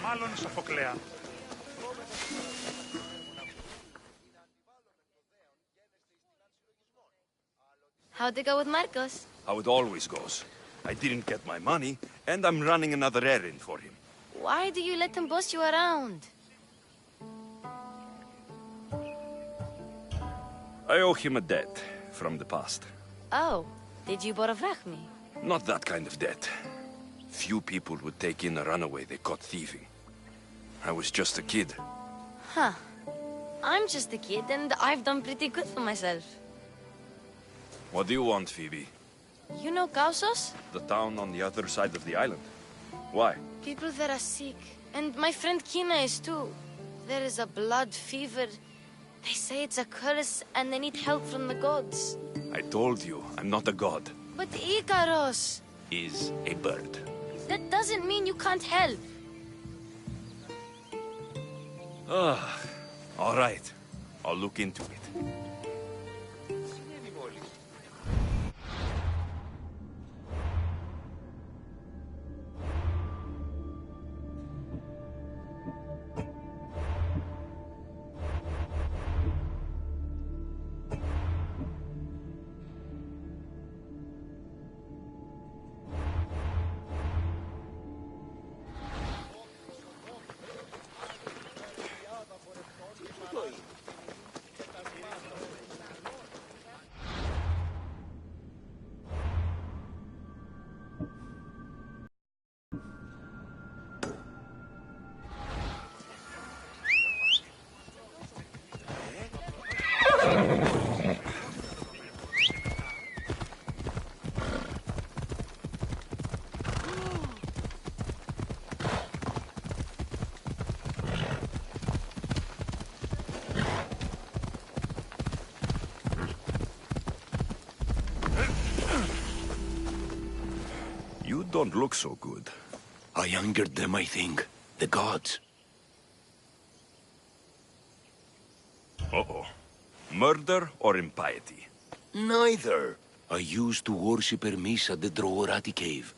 Speaker 20: Μάλλον Σοφοκλέα.
Speaker 13: How'd it go with Marcos?
Speaker 11: How it always goes. I didn't get my money, and I'm running another errand for him.
Speaker 13: Why do you let him boss you around?
Speaker 11: I owe him a debt from the past.
Speaker 13: Oh, did you borovrach me?
Speaker 11: Not that kind of debt. Few people would take in a runaway they caught thieving. I was just a kid.
Speaker 13: Huh. I'm just a kid and I've done pretty good for myself.
Speaker 11: What do you want, Phoebe?
Speaker 13: You know Kausos?
Speaker 11: The town on the other side of the island. Why?
Speaker 13: People there are sick. And my friend Kina is too. There is a blood fever. They say it's a curse and they need help from the gods.
Speaker 11: I told you, I'm not a god.
Speaker 13: But Ikaros
Speaker 11: Is a bird.
Speaker 13: That doesn't mean you can't help.
Speaker 11: All right. I'll look into it. You don't look so good.
Speaker 18: I angered them, I think. The gods.
Speaker 11: Uh-oh. Murder or impiety?
Speaker 18: Neither. I used to worship Hermes at the Droorati cave.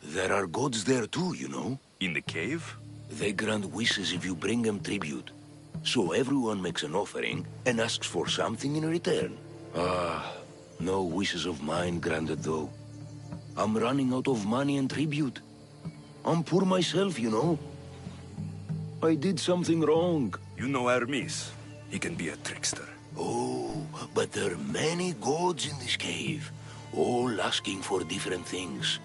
Speaker 18: There are gods there too, you know.
Speaker 11: In the cave?
Speaker 18: They grant wishes if you bring them tribute. So everyone makes an offering and asks for something in return. Ah, no wishes of mine granted though. I'm running out of money and tribute. I'm poor myself, you know. I did something wrong.
Speaker 11: You know Hermes. He can be a trickster.
Speaker 18: Oh, but there are many gods in this cave, all asking for different things.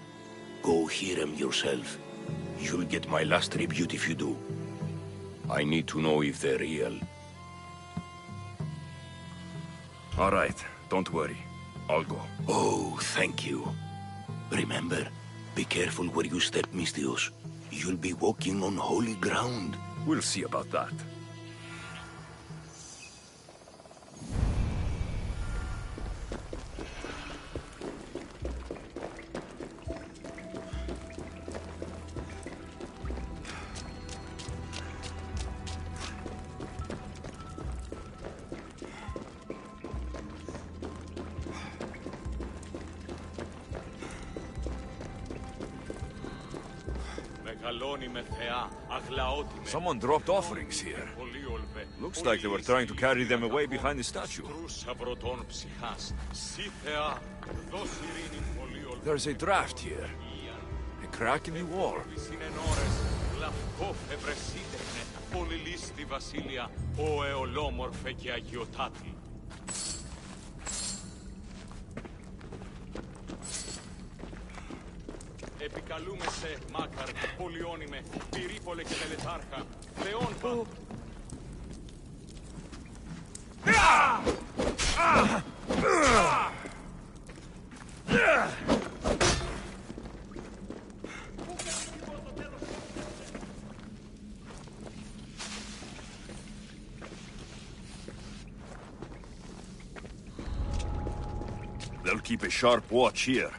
Speaker 18: Go hear them yourself. You'll get my last tribute if you do. I need to know if they're real.
Speaker 11: All right, don't worry. I'll go.
Speaker 18: Oh, thank you. Remember, be careful where you step, Mistios. You'll be walking on holy ground.
Speaker 11: We'll see about that. Someone dropped offerings here. Looks like they were trying to carry them away behind the statue. There's a draft here. A crack in the wall.
Speaker 21: Επικαλούμε σε, Μάκαρ, πολυώνυμε, πυρήπολε και τελετάρχα, Θεόν
Speaker 11: They'll keep a sharp watch here.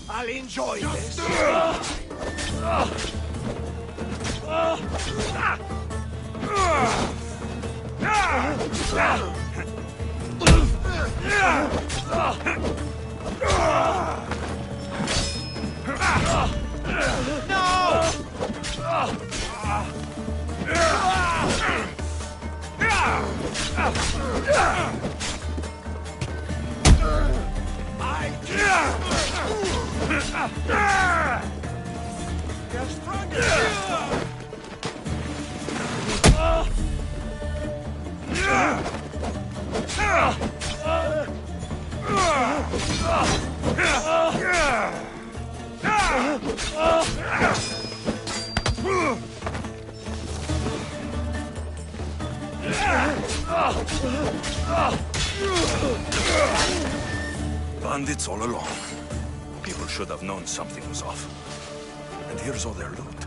Speaker 4: I'll enjoy this.
Speaker 11: Bandits all along. People should have known something was off. And here's all their loot.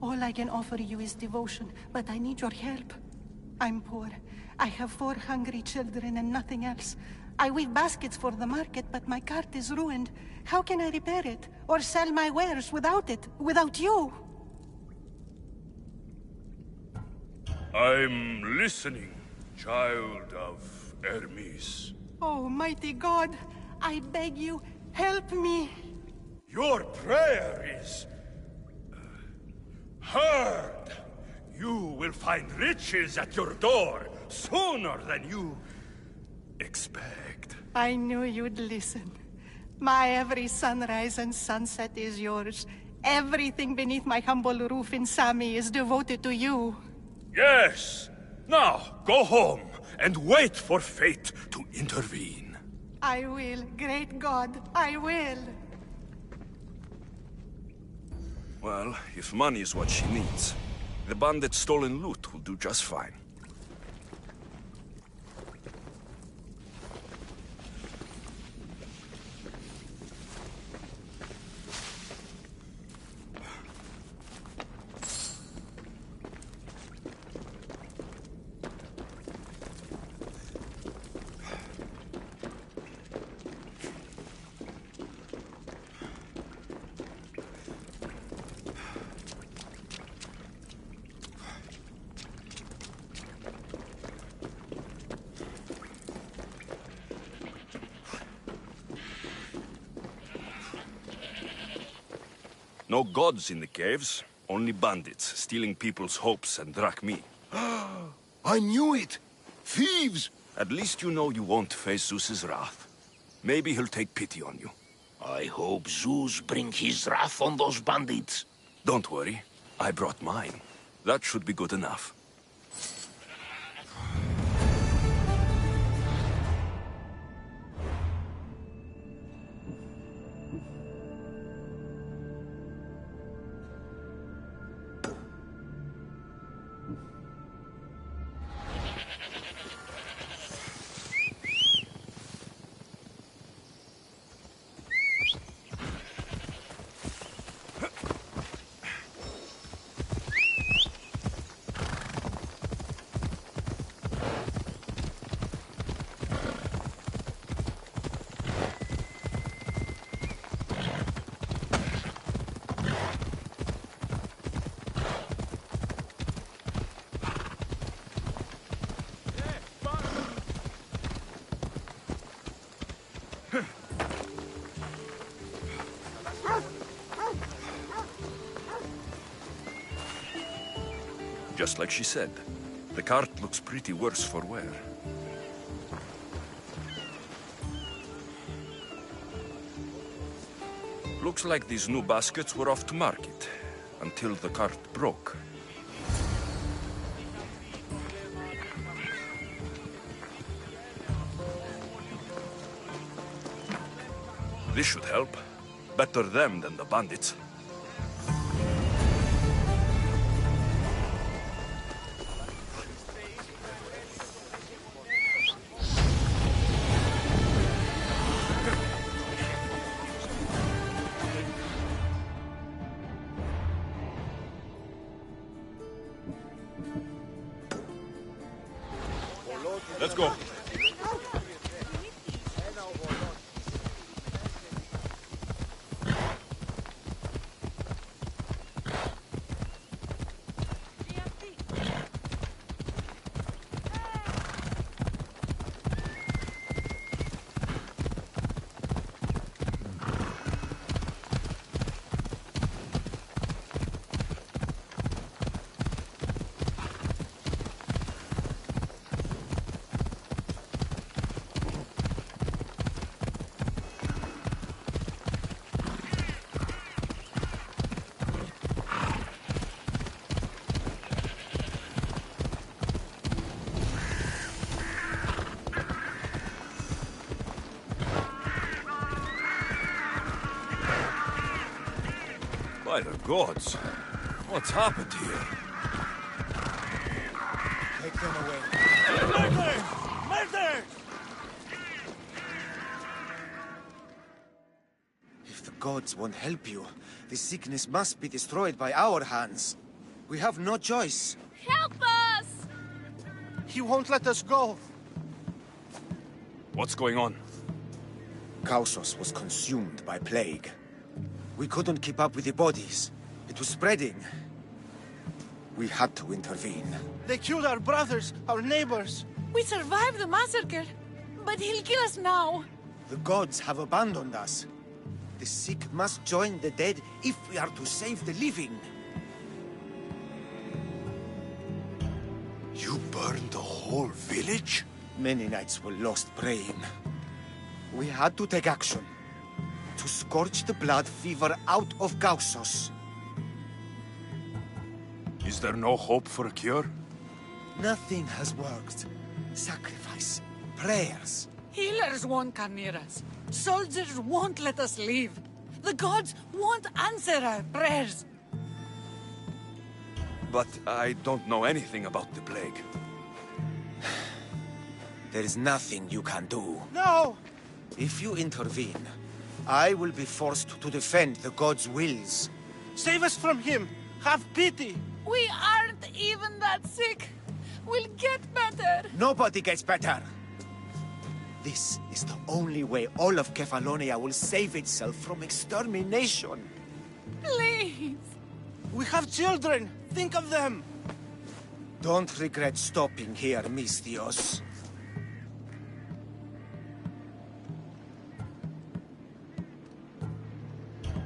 Speaker 5: All I can offer you is devotion, but I need your help. I'm poor. I have 4 hungry children and nothing else. I weave baskets for the market, but my cart is ruined. How can I repair it? Or sell my wares without it? Without you?
Speaker 3: I'm listening, child of Hermes.
Speaker 5: Oh, mighty God, I beg you, help me.
Speaker 3: Your prayer is heard. You will find riches at your door sooner than you expect.
Speaker 5: I knew you'd listen. My every sunrise and sunset is yours. Everything beneath my humble roof in Sami is devoted to you.
Speaker 3: Yes. Now, go home and wait for fate to intervene.
Speaker 5: I will, great God, I will.
Speaker 11: Well, if money is what she needs, the bandit's stolen loot will do just fine. No gods in the caves, only bandits, stealing people's hopes and drachmi.
Speaker 18: I knew it! Thieves!
Speaker 11: At least you know you won't face Zeus's wrath. Maybe he'll take pity on you.
Speaker 18: I hope Zeus bring his wrath on those bandits.
Speaker 11: Don't worry, I brought mine. That should be good enough. Just like she said, the cart looks pretty worse for wear. Looks like these new baskets were off to market, until the cart broke. This should help. Better them than the bandits. Let's go. By the gods, what's happened here?
Speaker 2: Take them away. Murder! Murder!
Speaker 6: If the gods won't help you, the sickness must be destroyed by our hands. We have no choice.
Speaker 22: Help us!
Speaker 2: He won't let us go.
Speaker 11: What's going on?
Speaker 6: Kausos was consumed by plague. We couldn't keep up with the bodies. It was spreading. We had to intervene.
Speaker 2: They killed our brothers, our neighbors.
Speaker 22: We survived the massacre, but he'll kill us now.
Speaker 6: The gods have abandoned us. The sick must join the dead if we are to save the living.
Speaker 3: You burned the whole village?
Speaker 6: Many nights were lost praying. We had to take action. To scorch the blood fever out of Kausos.
Speaker 11: Is there no hope for a cure?
Speaker 6: Nothing has worked. Sacrifice, prayers.
Speaker 22: Healers won't come near us. Soldiers won't let us leave. The gods won't answer our prayers.
Speaker 11: But I don't know anything about the plague.
Speaker 6: There is nothing you can do.
Speaker 2: No!
Speaker 6: If you intervene, I will be forced to defend the gods' wills.
Speaker 2: Save us from him! Have pity!
Speaker 22: We aren't even that sick. We'll get better.
Speaker 6: Nobody gets better. This is the only way all of Kefalonia will save itself from extermination.
Speaker 22: Please.
Speaker 2: We have children. Think of them.
Speaker 6: Don't regret stopping here, Mistios.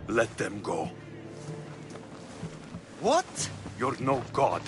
Speaker 11: Let them go.
Speaker 6: What?
Speaker 11: You're no god.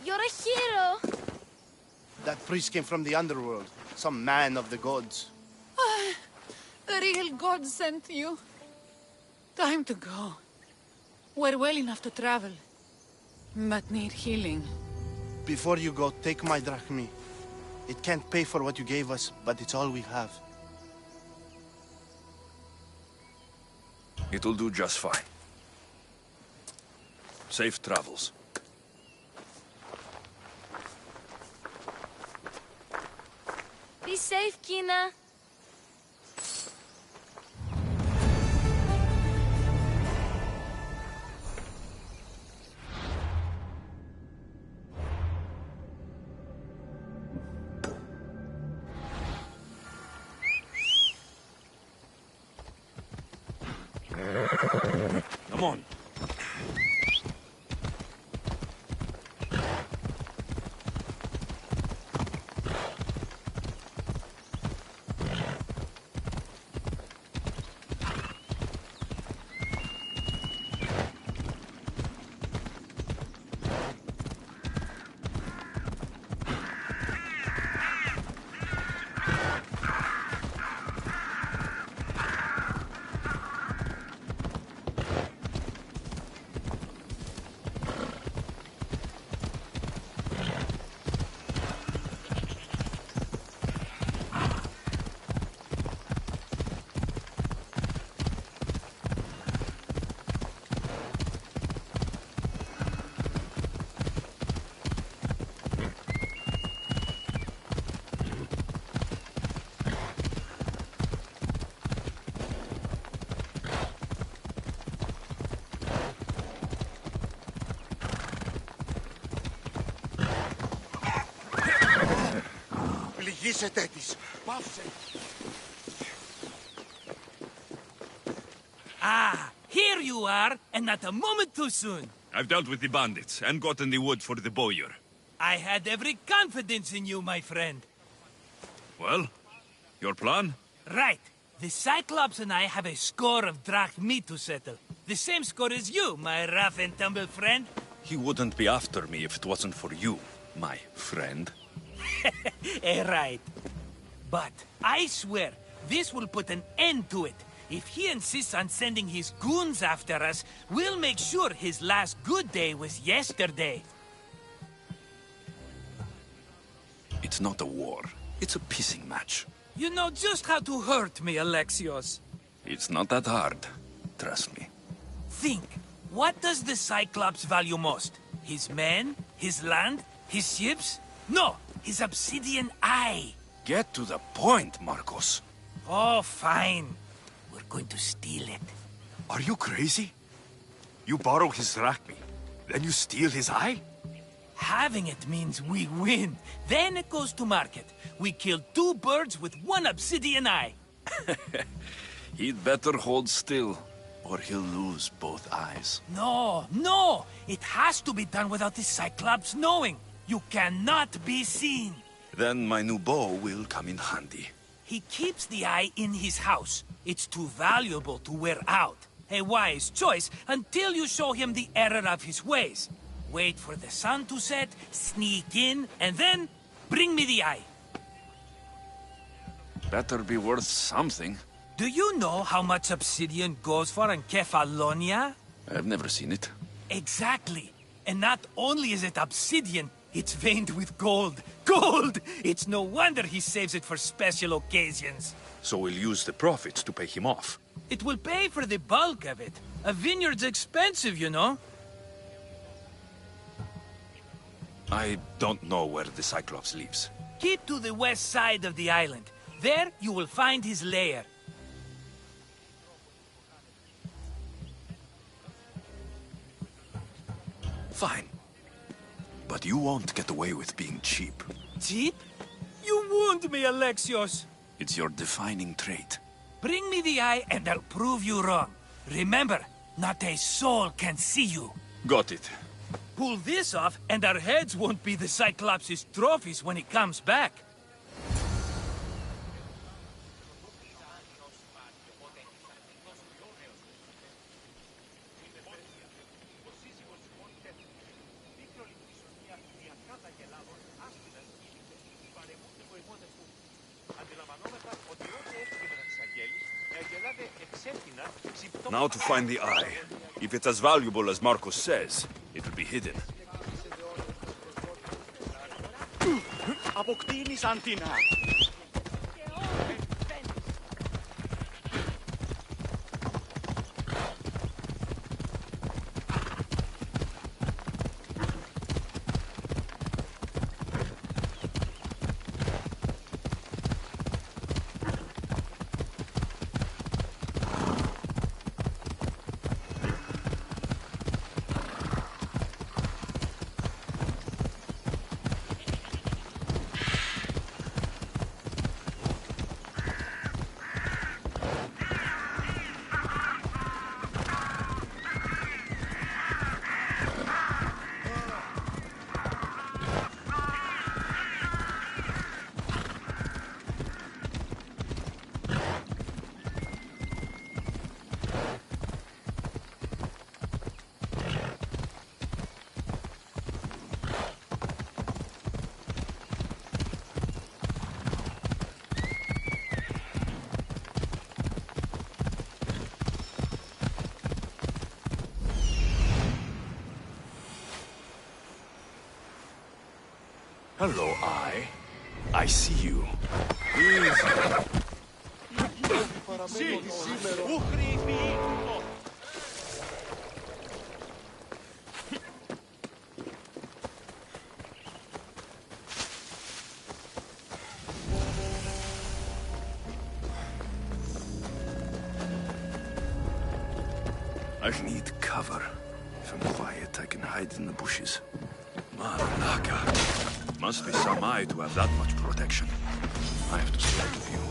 Speaker 22: You're a hero.
Speaker 2: That priest came from the underworld. Some man of the gods.
Speaker 22: The real god sent you. Time to go. We're well enough to travel, but need healing.
Speaker 2: Before you go, take my drachmi. It can't pay for what you gave us, but it's all we have.
Speaker 11: It'll do just fine. Safe travels.
Speaker 22: Be safe, Kina.
Speaker 11: Come on.
Speaker 3: Πληγήσετε της. Πάυσε.
Speaker 15: Ah, here you are, and not a moment too soon.
Speaker 11: I've dealt with the bandits and gotten the wood for the bowyer.
Speaker 15: I had every confidence in you, my friend.
Speaker 11: Well, your plan?
Speaker 15: Right. The Cyclops and I have a score of drachmi to settle. The same score as you, my rough and tumble friend.
Speaker 11: He wouldn't be after me if it wasn't for you, my friend.
Speaker 15: Right. But I swear, this will put an end to it. If he insists on sending his goons after us, we'll make sure his last good day was yesterday.
Speaker 11: It's not a war. It's a pissing match.
Speaker 15: You know just how to hurt me, Alexios.
Speaker 11: It's not that hard. Trust me.
Speaker 15: Think. What does the Cyclops value most? His men? His land? His ships? No! His obsidian eye!
Speaker 11: Get to the point, Marcos.
Speaker 15: Oh, fine. We're going to steal it.
Speaker 11: Are you crazy? You borrow his drachmi, then you steal his eye?
Speaker 15: Having it means we win. Then it goes to market. We kill 2 birds with 1 obsidian eye.
Speaker 11: He'd better hold still, or he'll lose both eyes.
Speaker 15: No, no! It has to be done without the Cyclops knowing. You cannot be seen.
Speaker 11: Then my new bow will come in handy.
Speaker 15: He keeps the eye in his house. It's too valuable to wear out. A wise choice until you show him the error of his ways. Wait for the sun to set, sneak in, and then bring me the eye.
Speaker 11: Better be worth something.
Speaker 15: Do you know how much obsidian goes for in Kefalonia?
Speaker 11: I've never seen it.
Speaker 15: Exactly. And not only is it obsidian, it's veined with gold. Gold! It's no wonder he saves it for special occasions.
Speaker 11: So we'll use the profits to pay him off.
Speaker 15: It will pay for the bulk of it. A vineyard's expensive, you know.
Speaker 11: I don't know where the Cyclops lives.
Speaker 15: Keep to the west side of the island. There you will find his lair.
Speaker 11: Fine. But you won't get away with being cheap.
Speaker 15: Cheap? You wound me, Alexios.
Speaker 11: It's your defining trait.
Speaker 15: Bring me the eye and I'll prove you wrong. Remember, not a soul can see you.
Speaker 11: Got it.
Speaker 15: Pull this off and our heads won't be the Cyclops' trophies when he comes back.
Speaker 11: Now to find the eye. If it's as valuable as Marcos says, it will be hidden.
Speaker 21: Αποκτήνεις Αντίνα.
Speaker 11: Hello, Eye. I see you. I need cover. If I'm quiet, I can hide in the bushes. Malaka. Must be some eye to have that much protection. I have to stay out of view.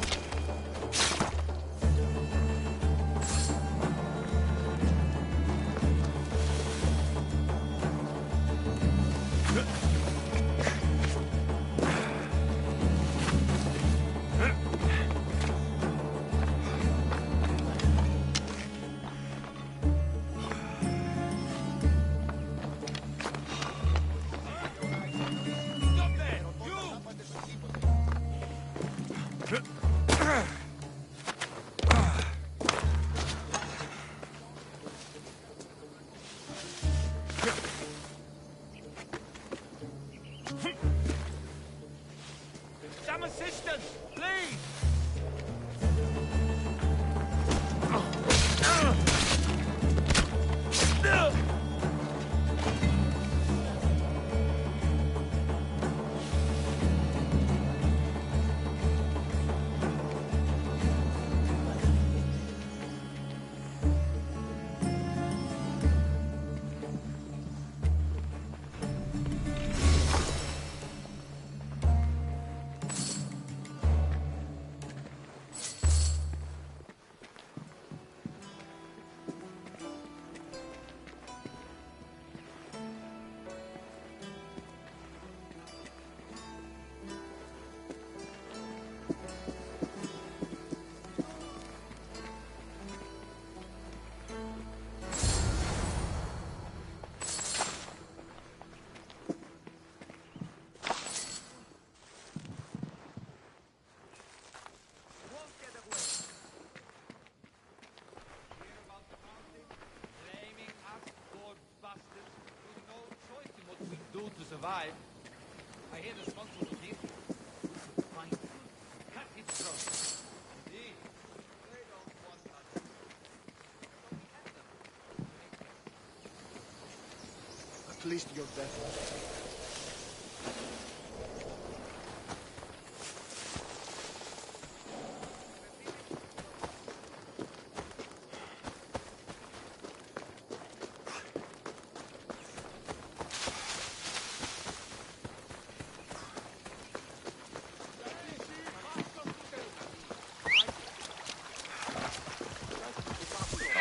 Speaker 15: survive. I hear the sponsor was here. We should find him. Cut his throat. Indeed. They don't want us.
Speaker 3: At least you're dead.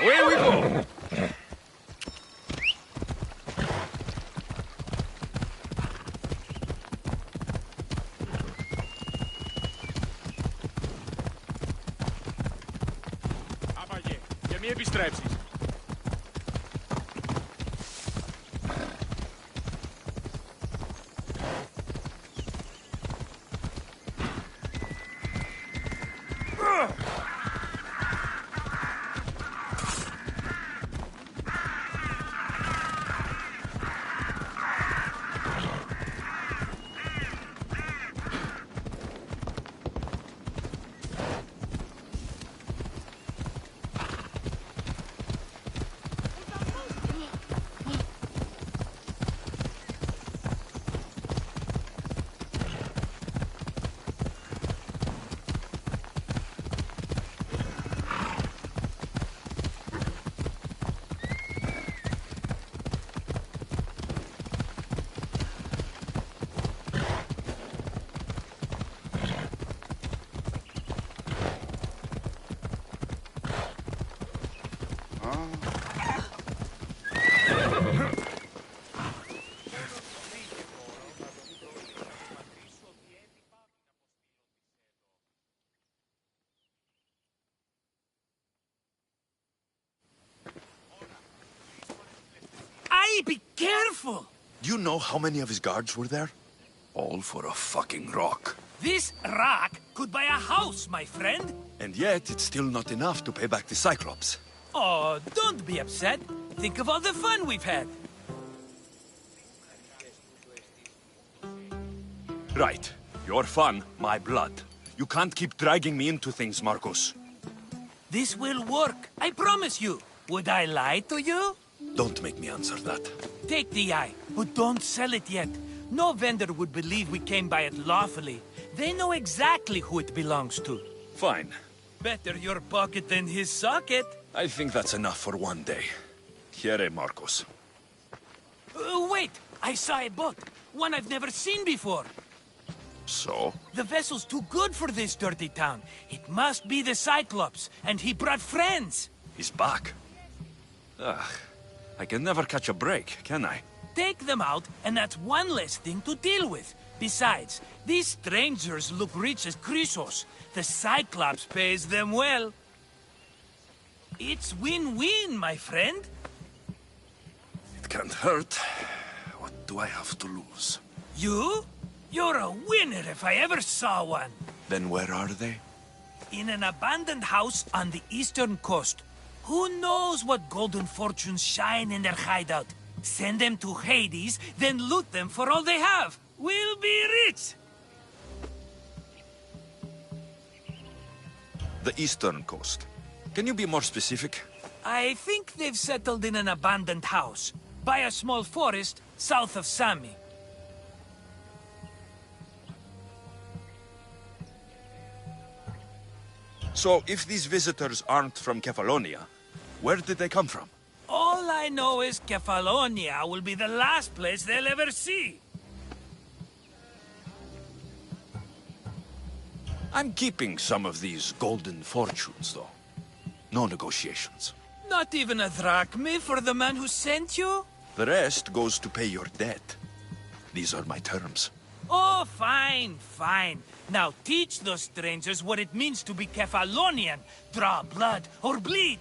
Speaker 1: Away we go! Άπαγε, για μη επιστρέψεις.
Speaker 15: Be careful!
Speaker 11: Do you know how many of his guards were there? All for a fucking rock.
Speaker 15: This rock could buy a house, my friend.
Speaker 11: And yet, it's still not enough to pay back the Cyclops.
Speaker 15: Oh, don't be upset. Think of all the fun we've had.
Speaker 11: Right. Your fun, my blood. You can't keep dragging me into things, Marcos.
Speaker 15: This will work, I promise you. Would I lie to you?
Speaker 11: Don't make me answer that.
Speaker 15: Take the eye, but don't sell it yet. No vendor would believe we came by it lawfully. They know exactly who it belongs to.
Speaker 11: Fine.
Speaker 15: Better your pocket than his socket.
Speaker 11: I think that's enough for one day. Here, Marcos.
Speaker 15: Wait! I saw a boat. One I've never seen before.
Speaker 11: So?
Speaker 15: The vessel's too good for this dirty town. It must be the Cyclops, and he brought friends.
Speaker 11: He's back. Ugh. I can never catch a break, can I?
Speaker 15: Take them out, and that's one less thing to deal with. Besides, these strangers look rich as Chrysos. The Cyclops pays them well. It's win-win, my friend.
Speaker 11: It can't hurt. What do I have to lose?
Speaker 15: You? You're a winner if I ever saw one.
Speaker 11: Then where are they?
Speaker 15: In an abandoned house on the eastern coast. Who knows what golden fortunes shine in their hideout? Send them to Hades, then loot them for all they have. We'll be rich!
Speaker 11: The eastern coast. Can you be more specific?
Speaker 15: I think they've settled in an abandoned house, by a small forest south of Sami.
Speaker 11: So, if these visitors aren't from Kefalonia, where did they come from?
Speaker 15: All I know is Kefalonia will be the last place they'll ever see.
Speaker 11: I'm keeping some of these golden fortunes, though. No negotiations.
Speaker 15: Not even a drachme for the man who sent you?
Speaker 11: The rest goes to pay your debt. These are my terms.
Speaker 15: Oh, fine, fine. Now teach those strangers what it means to be Kefalonian. Draw blood or bleed.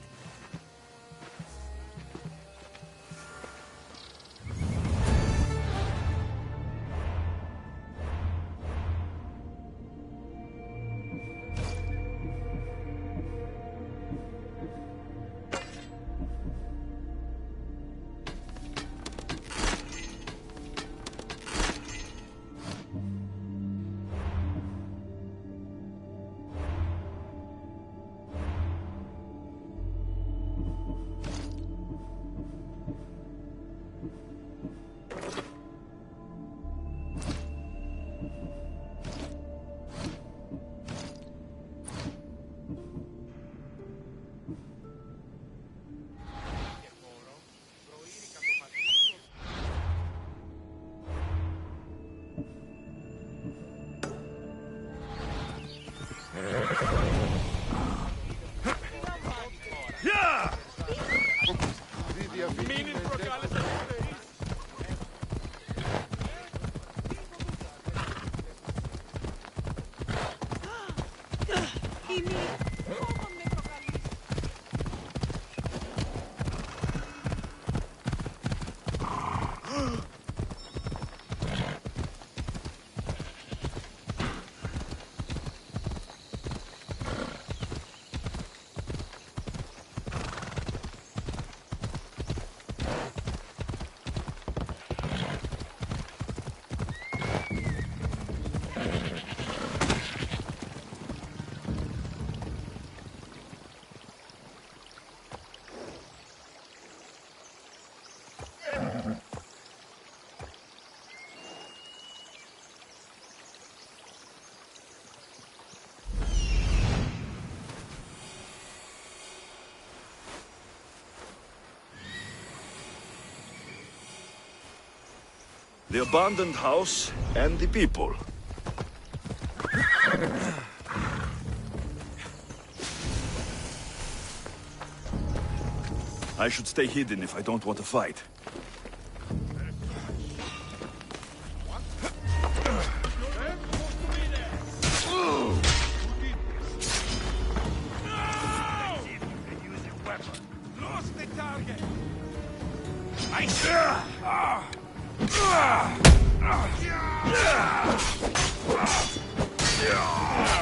Speaker 11: The abandoned house and the people. I should stay hidden if I don't want to fight.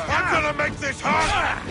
Speaker 4: I'm gonna make this hard!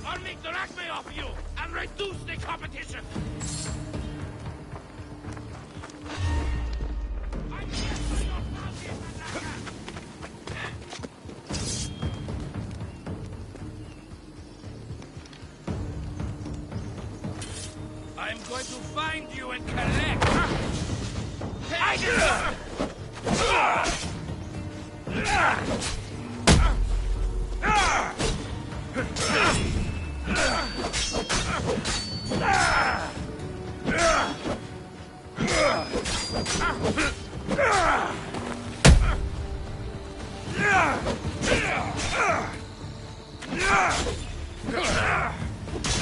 Speaker 21: I'll make the acme off you and reduce the competition! I'm going to find you and collect!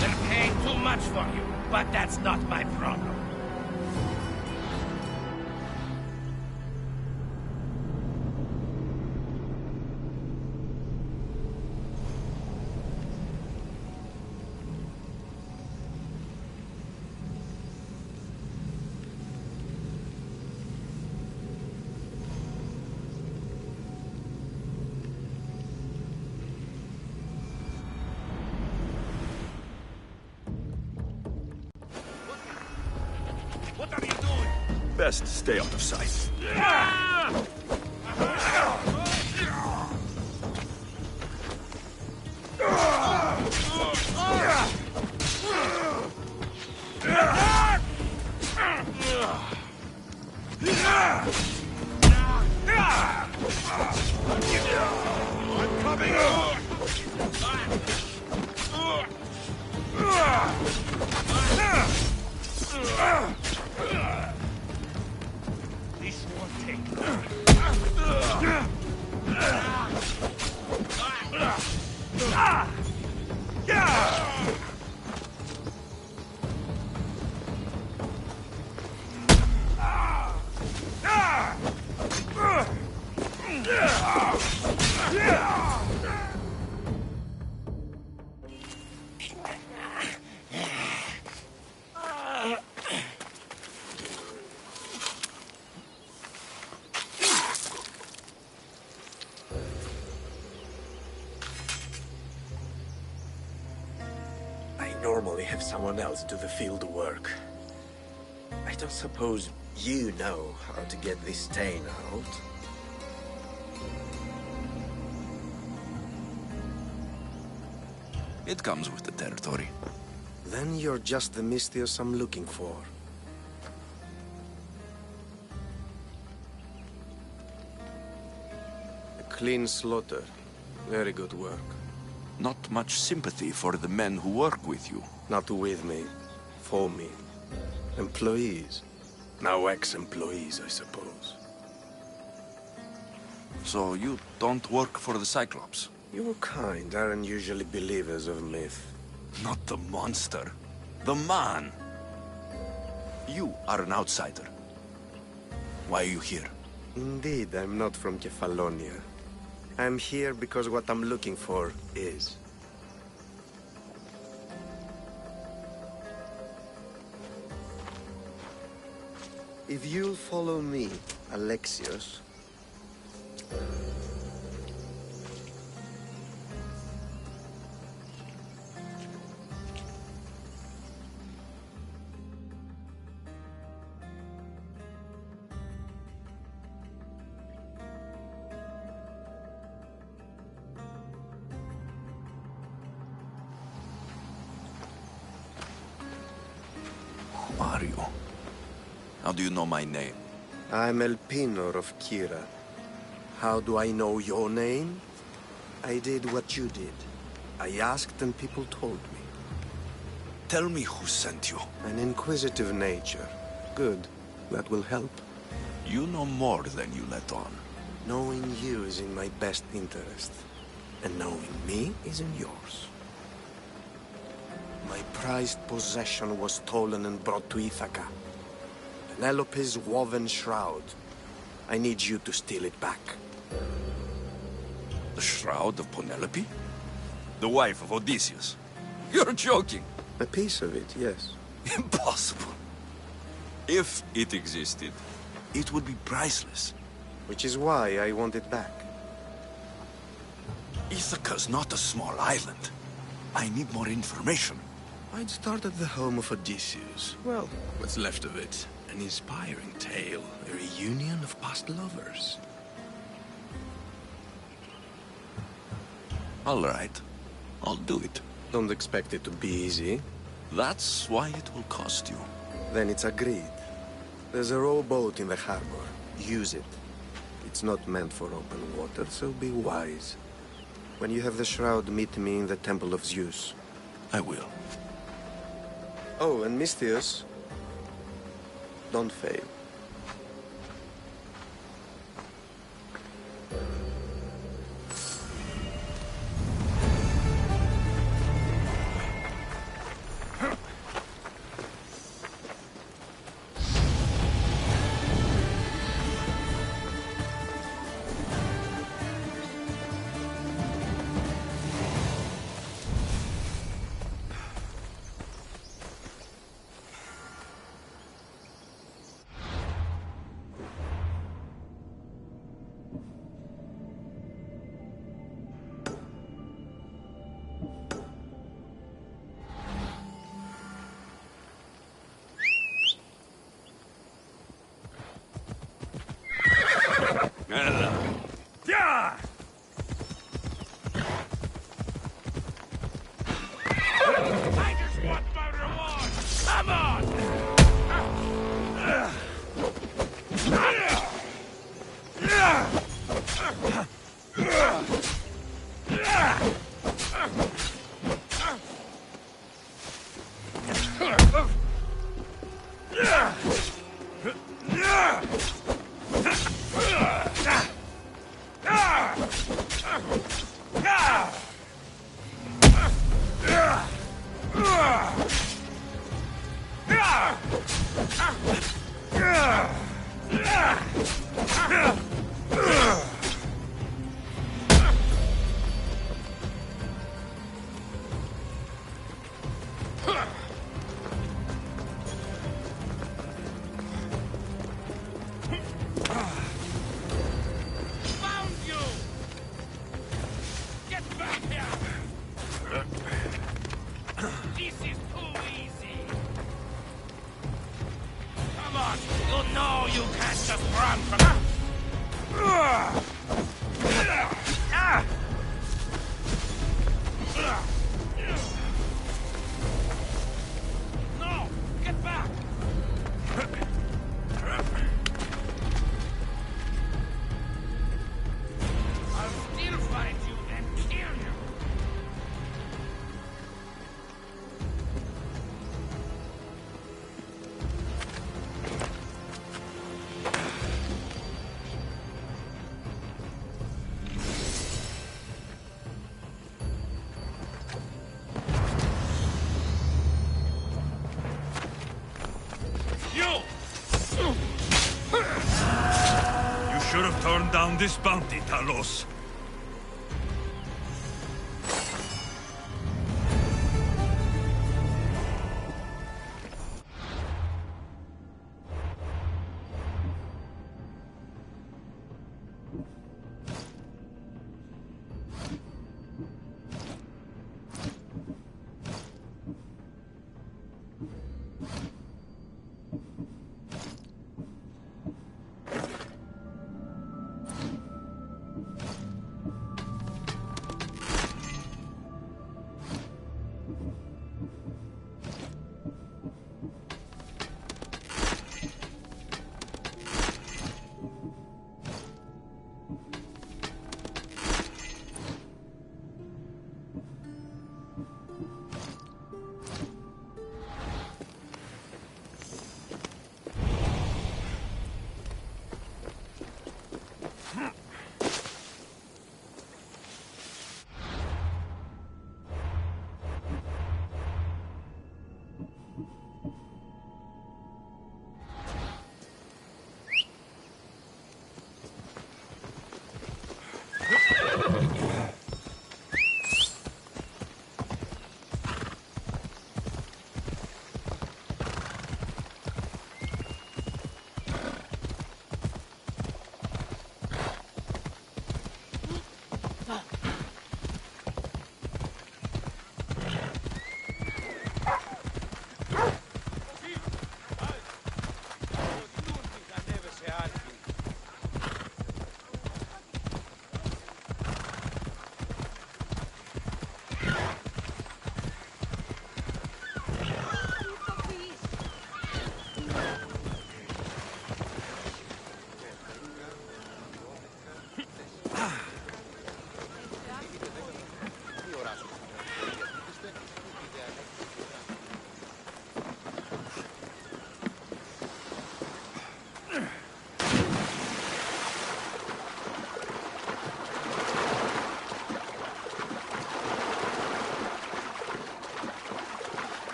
Speaker 21: They're paying too much for you, but that's not my problem. What are you doing?
Speaker 11: Best stay out of sight.
Speaker 4: I'm coming out!
Speaker 21: This won't take.
Speaker 7: I normally have someone else do the field work. I don't suppose you know how to get this stain out?
Speaker 11: It comes with the territory.
Speaker 7: Then you're just the Mystios I'm looking for. A clean slaughter. Very good work.
Speaker 11: Not much sympathy for the men who work with you.
Speaker 7: Not with me. For me. Employees. Now ex-employees, I suppose.
Speaker 11: So you don't work for the Cyclops?
Speaker 7: Your kind aren't usually believers of myth.
Speaker 11: Not the monster. The man. You are an outsider. Why are you here?
Speaker 7: Indeed, I'm not from Kefalonia. I'm here because what I'm looking for is.
Speaker 8: If you'll follow me, Alexios...
Speaker 11: Who are you? How do you know my name?
Speaker 8: I'm Elpinor of Kira. How do I know your name? I did what you did. I asked and people told me.
Speaker 11: Tell me who sent you.
Speaker 8: An inquisitive nature. Good. That will help.
Speaker 11: You know more than you let on.
Speaker 8: Knowing you is in my best interest. And knowing me is in yours. My prized possession was stolen and brought to Ithaca. Penelope's woven shroud. I need you to steal it back.
Speaker 11: The shroud of Penelope? The wife of Odysseus? You're joking.
Speaker 8: A piece of it, yes.
Speaker 11: Impossible. If it existed, it would be priceless.
Speaker 8: Which is why I want it back.
Speaker 11: Ithaca's not a small island. I need more information.
Speaker 8: I'd start at the home of Odysseus. Well, what's left of it. An inspiring tale. A reunion of past lovers.
Speaker 11: All right. I'll do it.
Speaker 8: Don't expect it to be easy.
Speaker 11: That's why it will cost you.
Speaker 8: Then it's agreed. There's a rowboat in the harbor. Use it. It's not meant for open water, so be wise. When you have the shroud, meet me in the Temple of Zeus.
Speaker 11: I will.
Speaker 8: Oh, and Misthios, don't fail.
Speaker 21: I just want my reward! Come on! Found you! Get back here! This is too easy! Come on, you know you can't just run from... No! Get back! I'll still find you and kill you!
Speaker 9: You should have turned down this bounty, Talos.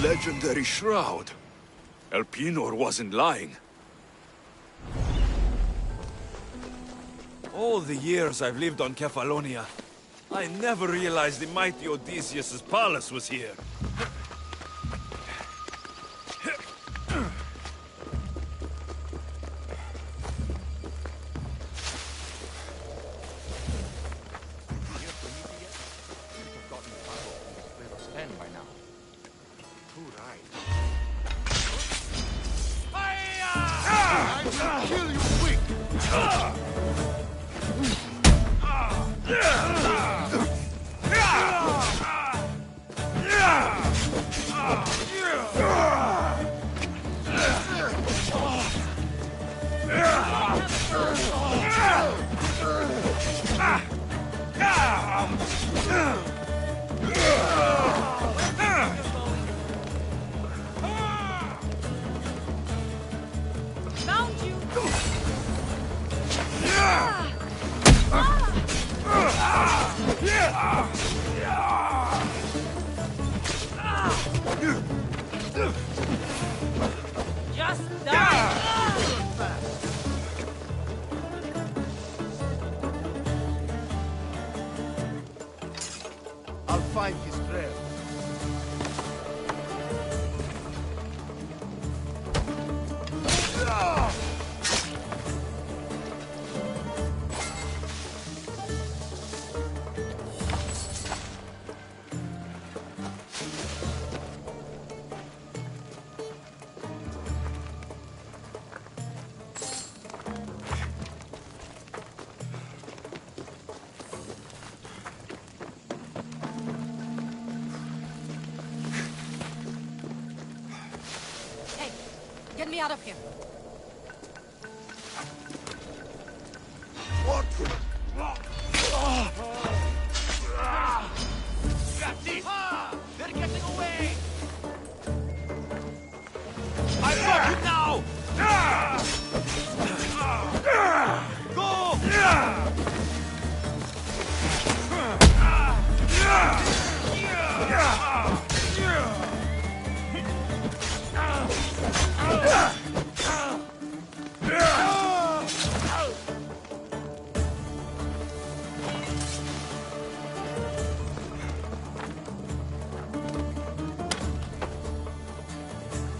Speaker 11: legendary shroud. Elpinor wasn't lying.
Speaker 9: All the years I've lived on Kefalonia, I never realized the mighty Odysseus' palace was here.
Speaker 4: Kill you quick!
Speaker 19: Found you! Just die!
Speaker 4: I'll find his grave.
Speaker 17: Hey, get me out of here.
Speaker 4: What?
Speaker 21: Got this! They're getting away! I've got him now! Go!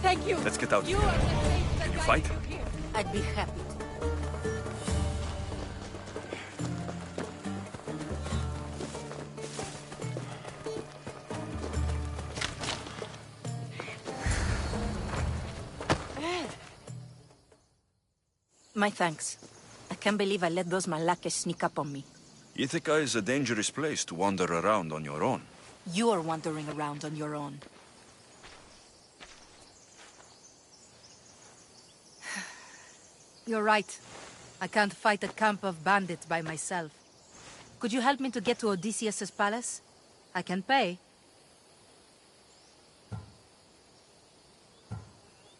Speaker 22: Thank you.
Speaker 9: Let's get out
Speaker 22: You
Speaker 9: here.
Speaker 22: are the safe
Speaker 9: Can you
Speaker 22: that
Speaker 9: fight?
Speaker 22: guided you here.
Speaker 17: I'd be happy to.
Speaker 12: My thanks. I can't believe I let those Malakas sneak up on me.
Speaker 11: Ithaca is a dangerous place to wander around on your own.
Speaker 12: You're wandering around on your own. You're right. I can't fight a camp of bandits by myself. Could you help me to get to Odysseus' palace? I can pay.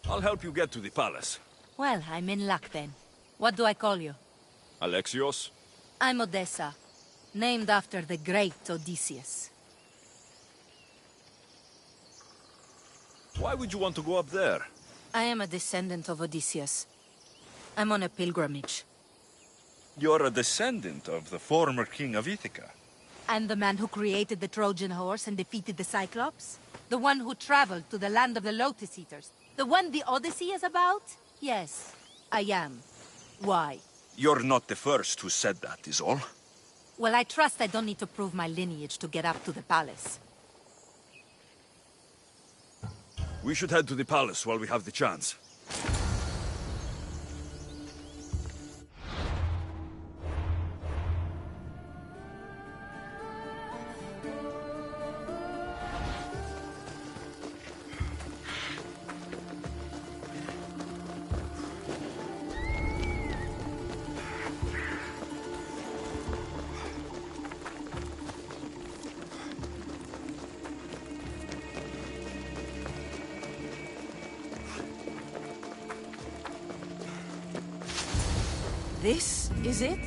Speaker 9: I'll help you get to the palace.
Speaker 12: Well, I'm in luck then. What do I call you?
Speaker 9: Alexios?
Speaker 12: I'm Odessa, named after the great Odysseus.
Speaker 9: Why would you want to go up there?
Speaker 12: I am a descendant of Odysseus. I'm on a pilgrimage.
Speaker 11: You're a descendant of the former king of Ithaca.
Speaker 12: And the man who created the Trojan horse and defeated the Cyclops? The one who traveled to the land of the Lotus Eaters? The one the Odyssey is about? Yes, I am. Why?
Speaker 11: You're not the first who said that, is all.
Speaker 12: Well, I trust I don't need to prove my lineage to get up to the palace.
Speaker 9: We should head to the palace while we have the chance.
Speaker 12: This is it?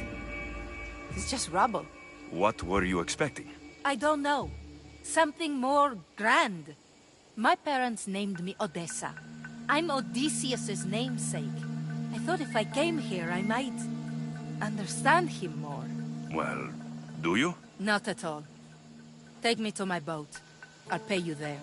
Speaker 12: It's just rubble.
Speaker 11: What were you expecting?
Speaker 12: I don't know. Something more grand. My parents named me Odessa. I'm Odysseus's namesake. I thought if I came here, I might understand him more.
Speaker 11: Well, do you?
Speaker 12: Not at all. Take me to my boat. I'll pay you there.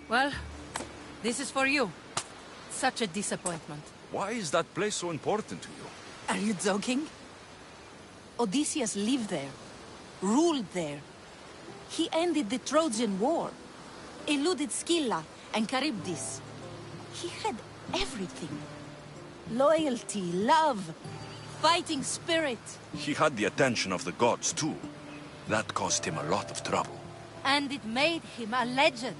Speaker 12: Well, this is for you. Such a disappointment.
Speaker 11: Why is that place so important to you?
Speaker 12: Are you joking? Odysseus lived there, ruled there. He ended the Trojan War, eluded Scylla and Charybdis. He had everything. Loyalty, love, fighting spirit.
Speaker 11: He had the attention of the gods, too. That caused him a lot of trouble.
Speaker 12: And it made him a legend.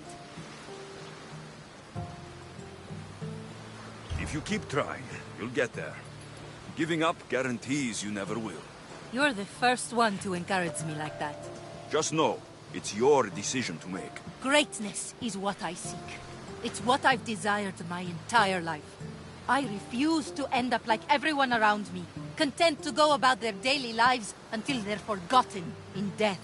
Speaker 11: If you keep trying, you'll get there. Giving up guarantees you never will.
Speaker 12: You're the first one to encourage me like that.
Speaker 11: Just know, it's your decision to make.
Speaker 12: Greatness is what I seek. It's what I've desired my entire life. I refuse to end up like everyone around me, content to go about their daily lives until they're forgotten in death.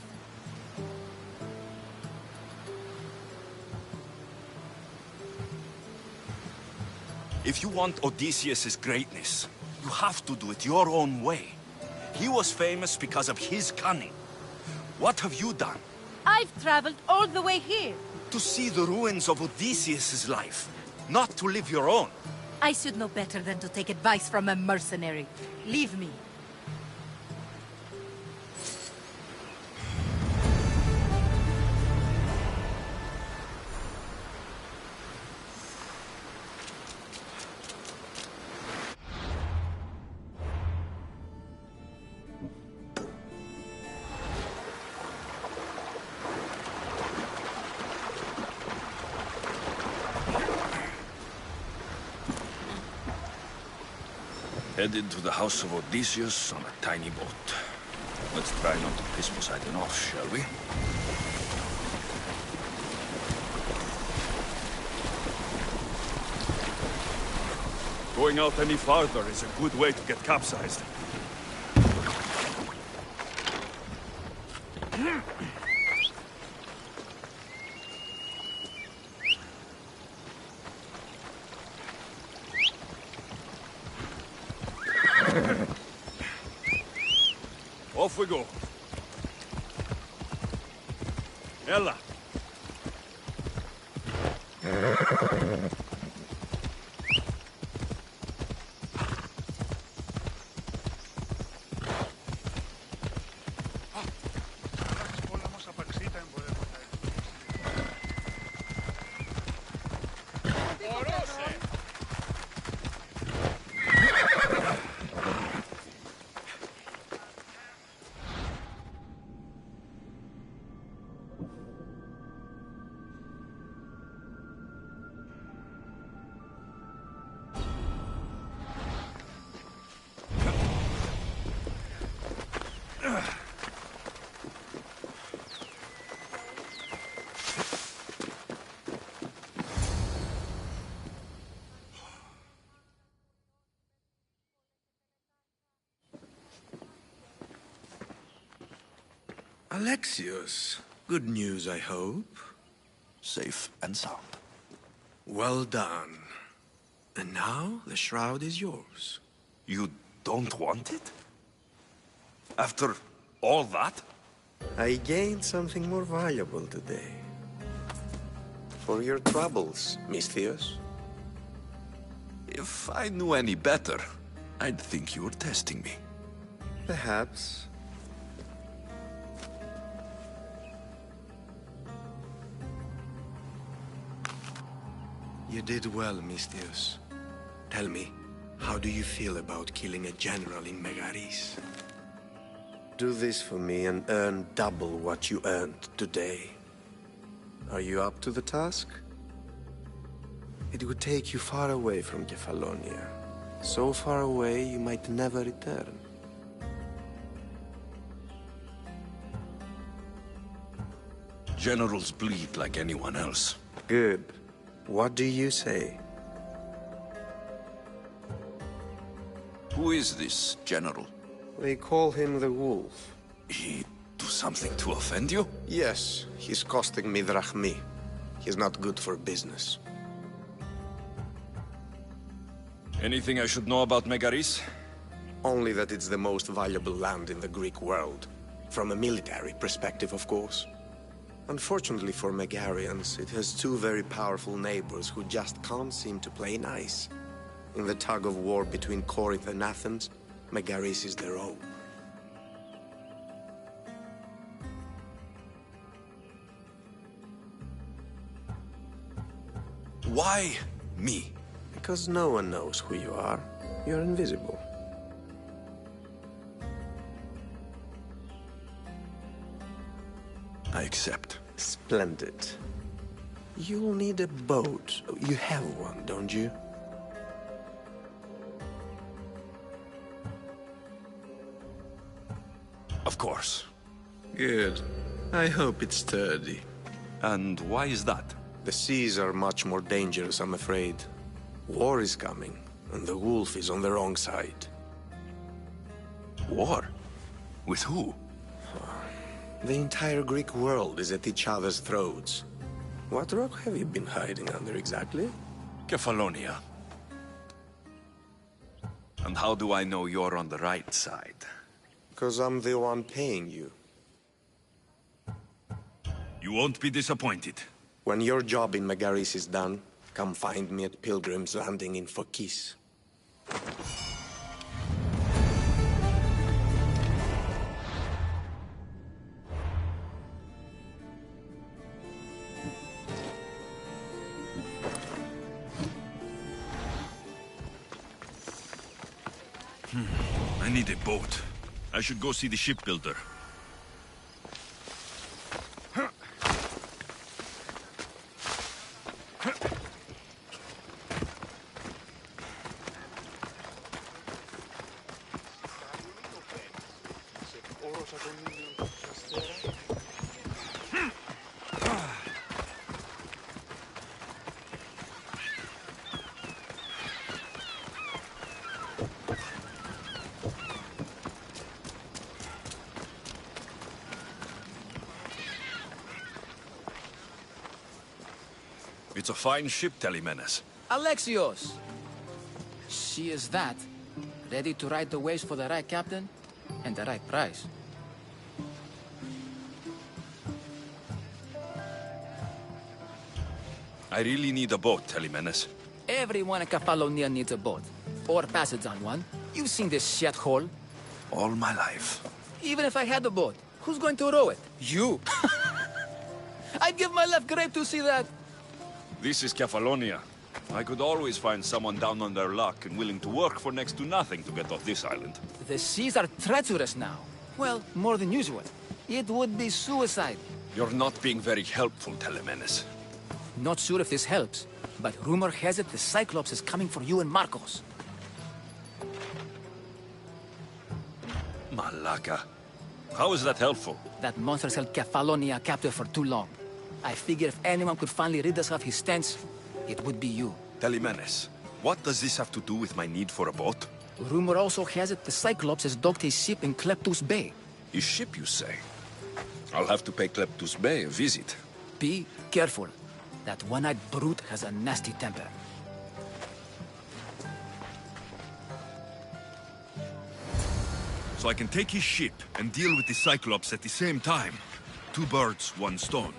Speaker 11: If you want Odysseus' greatness, you have to do it your own way. He was famous because of his cunning. What have you done?
Speaker 12: I've traveled all the way here.
Speaker 11: To see the ruins of Odysseus' life, not to live your own.
Speaker 12: I should know better than to take advice from a mercenary. Leave me.
Speaker 11: Headed to the house of Odysseus on a tiny boat. Let's try not to piss Poseidon off, shall we?
Speaker 9: Going out any farther is a good way to get capsized. Off we go. Ella.
Speaker 8: Alexios, good news, I hope.
Speaker 11: Safe and sound.
Speaker 8: Well done. And now, the shroud is yours.
Speaker 11: You don't want it? After all that?
Speaker 8: I gained something more valuable today. For your troubles, Misthios.
Speaker 11: If I knew any better, I'd think you were testing me.
Speaker 8: Perhaps. You did well, Misthios. Tell me, how do you feel about killing a general in Megaris? Do this for me and earn double what you earned today. Are you up to the task? It would take you far away from Kefalonia. So far away, you might never return.
Speaker 11: Generals bleed like anyone else.
Speaker 8: Good. What do you say?
Speaker 11: Who is this general?
Speaker 8: They call him the Wolf.
Speaker 11: He do something to offend you?
Speaker 8: Yes, he's costing me drachmi. He's not good for business.
Speaker 11: Anything I should know about Megaris?
Speaker 8: Only that it's the most valuable land in the Greek world. From a military perspective, of course. Unfortunately for Megarians, it has two very powerful neighbors who just can't seem to play nice. In the tug of war between Corinth and Athens, Megaris is their own.
Speaker 11: Why me?
Speaker 8: Because no one knows who you are. You're invisible.
Speaker 11: I accept.
Speaker 8: Splendid. You'll need a boat. You have one, don't you?
Speaker 11: Of course.
Speaker 8: Good. I hope it's sturdy.
Speaker 11: And why is that?
Speaker 8: The seas are much more dangerous, I'm afraid. War is coming, and the wolf is on the wrong side.
Speaker 11: War? With who?
Speaker 8: The entire Greek world is at each other's throats. What rock have you been hiding under exactly?
Speaker 11: Kefalonia. And how do I know you're on the right side?
Speaker 8: Because I'm the one paying you.
Speaker 11: You won't be disappointed.
Speaker 8: When your job in Megaris is done, come find me at Pilgrim's Landing in Phokis.
Speaker 11: I need a boat. I should go see the shipbuilder. It's a fine ship, Telemenes.
Speaker 14: Alexios! She is that. Ready to ride the waves for the right captain and the right price.
Speaker 11: I really need a boat, Telemenes.
Speaker 14: Everyone in Kefalonia needs a boat. Or passage on one. You've seen this shithole.
Speaker 11: All my life.
Speaker 14: Even if I had a boat, who's going to row it? You! I'd give my left grape to see that.
Speaker 11: This is Kefalonia. I could always find someone down on their luck and willing to work for next to nothing to get off this island.
Speaker 14: The seas are treacherous now. Well, more than usual. It would be suicide.
Speaker 11: You're not being very helpful, Telemenes.
Speaker 14: Not sure if this helps, but rumor has it the Cyclops is coming for you and Marcos.
Speaker 11: Malaka. How is that helpful?
Speaker 14: That monster's held Kefalonia captive for too long. I figure if anyone could finally rid us of his stench, it would be you.
Speaker 11: Telemenes, what does this have to do with my need for a boat?
Speaker 14: Rumor also has it the Cyclops has docked his ship in Kleptus Bay.
Speaker 11: His ship, you say? I'll have to pay Kleptus Bay a visit.
Speaker 14: Be careful. That one-eyed brute has a nasty temper.
Speaker 11: So I can take his ship and deal with the Cyclops at the same time. 2 birds, 1 stone.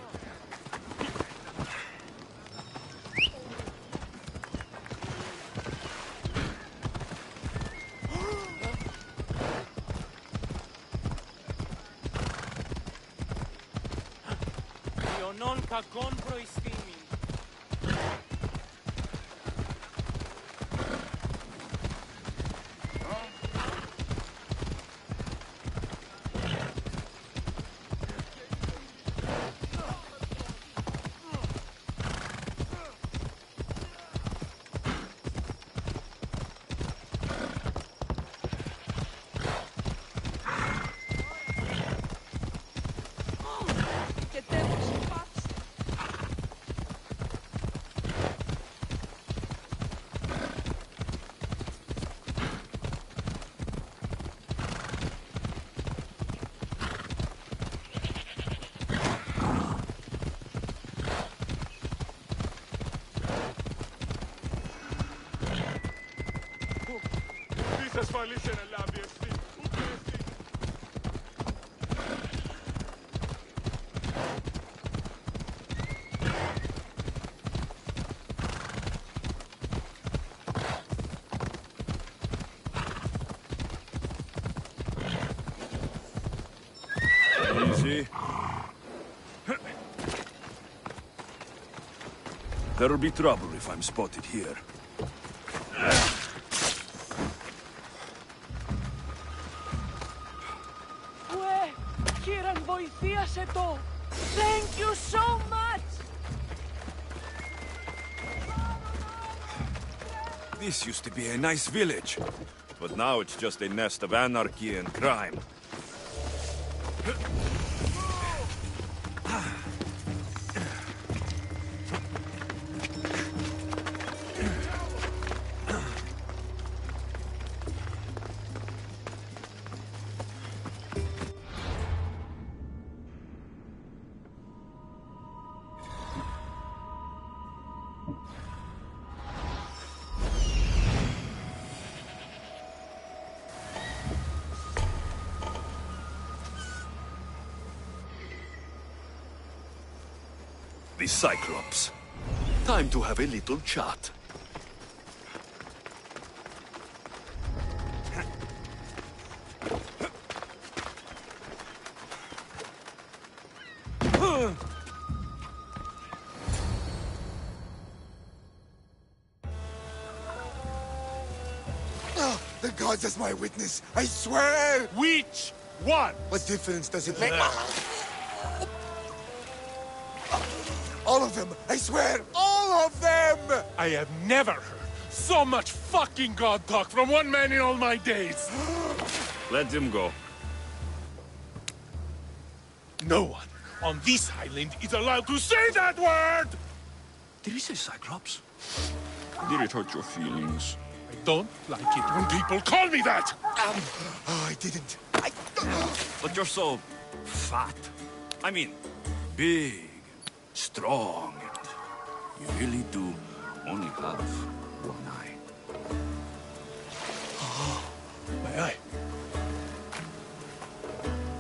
Speaker 21: Ιωνών κακών προϊστήμην.
Speaker 9: Easy. There'll be trouble if I'm spotted here.
Speaker 19: Kieran, βοηθίασε το! Thank you so much!
Speaker 9: This used to be a nice village, but now it's just a nest of anarchy and crime. The Cyclops. Time to have a little chat.
Speaker 4: The gods as my witness, I swear!
Speaker 3: Which one?
Speaker 4: What difference does it make? All of them! I swear, all of them!
Speaker 3: I have never heard so much fucking god talk from one man in all my days.
Speaker 9: Let him go.
Speaker 3: No one on this island is allowed to say that word!
Speaker 11: Did he say Cyclops? Did it hurt your feelings?
Speaker 3: I don't like it when people call me that!
Speaker 4: Oh, I didn't.
Speaker 9: But you're so fat. I mean, big, strong, and you really do only have one eye.
Speaker 3: My eye.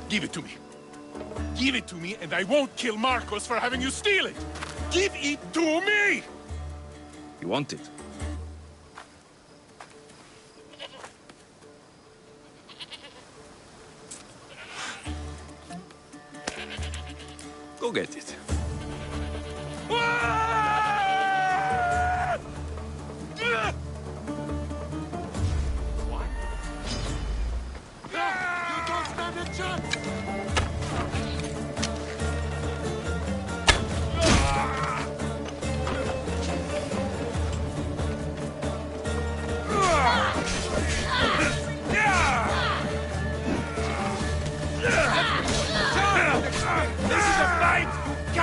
Speaker 3: Give it to me. Give it to me, and I won't kill Marcos for having you steal it! Give it to me!
Speaker 9: You want it? Go get it.
Speaker 3: You don't stand a chance!
Speaker 21: This is a fight you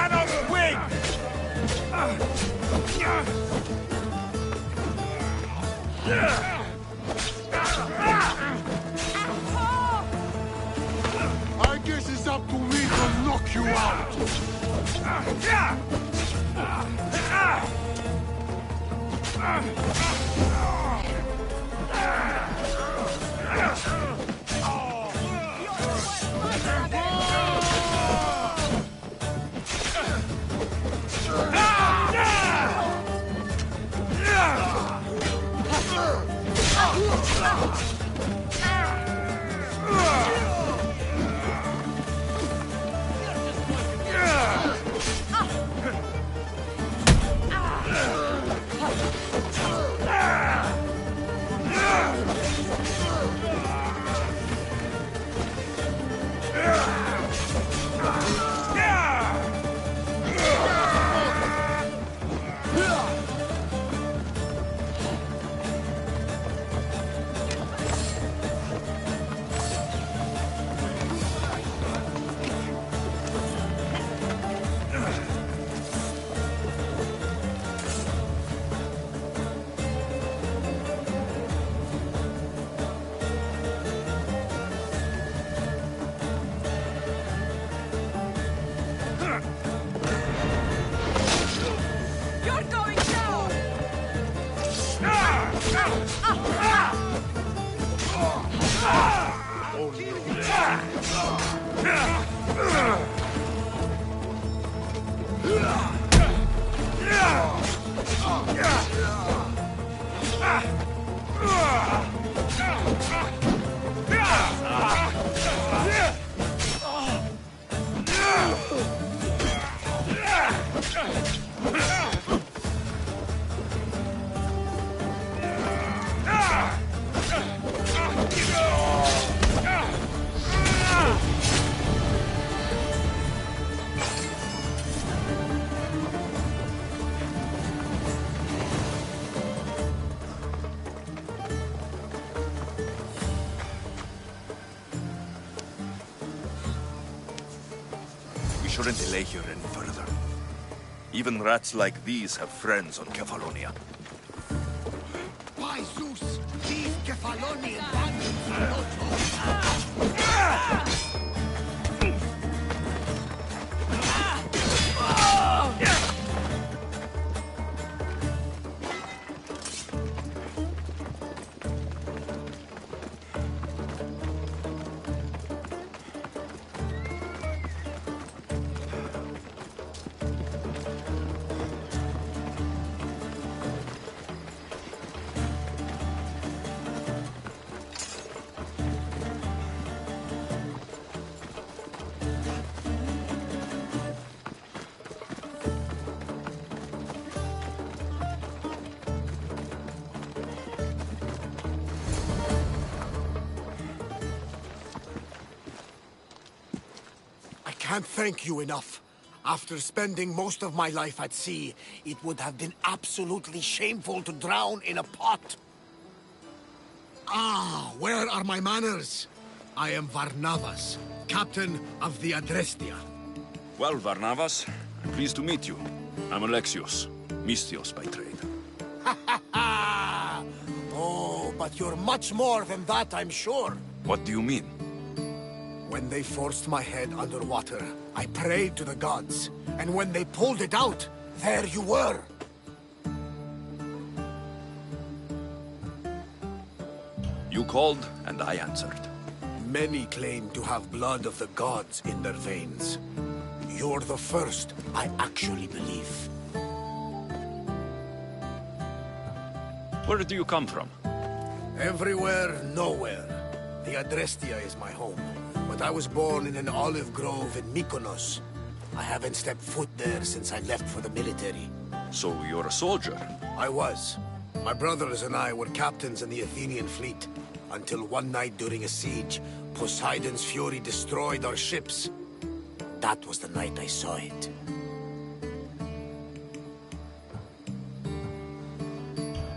Speaker 11: We shouldn't delay here any further. Even rats like these have friends on Kefalonia.
Speaker 4: By Zeus, these Kefalonian bandits are no joke. I can't thank you enough. After spending most of my life at sea, it would have been absolutely shameful to drown in a pot. Ah, where are my manners? I am Varnavas, captain of the Adrestia.
Speaker 11: Well, Varnavas, I'm pleased to meet you. I'm Alexios, Mystios by trade.
Speaker 4: Oh, but you're much more than that, I'm sure.
Speaker 11: What do you mean?
Speaker 4: When they forced my head underwater, I prayed to the gods. And when they pulled it out, there you were.
Speaker 11: You called, and I answered.
Speaker 4: Many claim to have blood of the gods in their veins. You're the first I actually believe.
Speaker 11: Where do you come from?
Speaker 4: Everywhere, nowhere. The Adrestia is my home. But I was born in an olive grove in Mykonos. I haven't stepped foot there since I left for the military.
Speaker 11: So you're a soldier?
Speaker 4: I was. My brothers and I were captains in the Athenian fleet. Until one night during a siege, Poseidon's fury destroyed our ships. That was the night I saw it.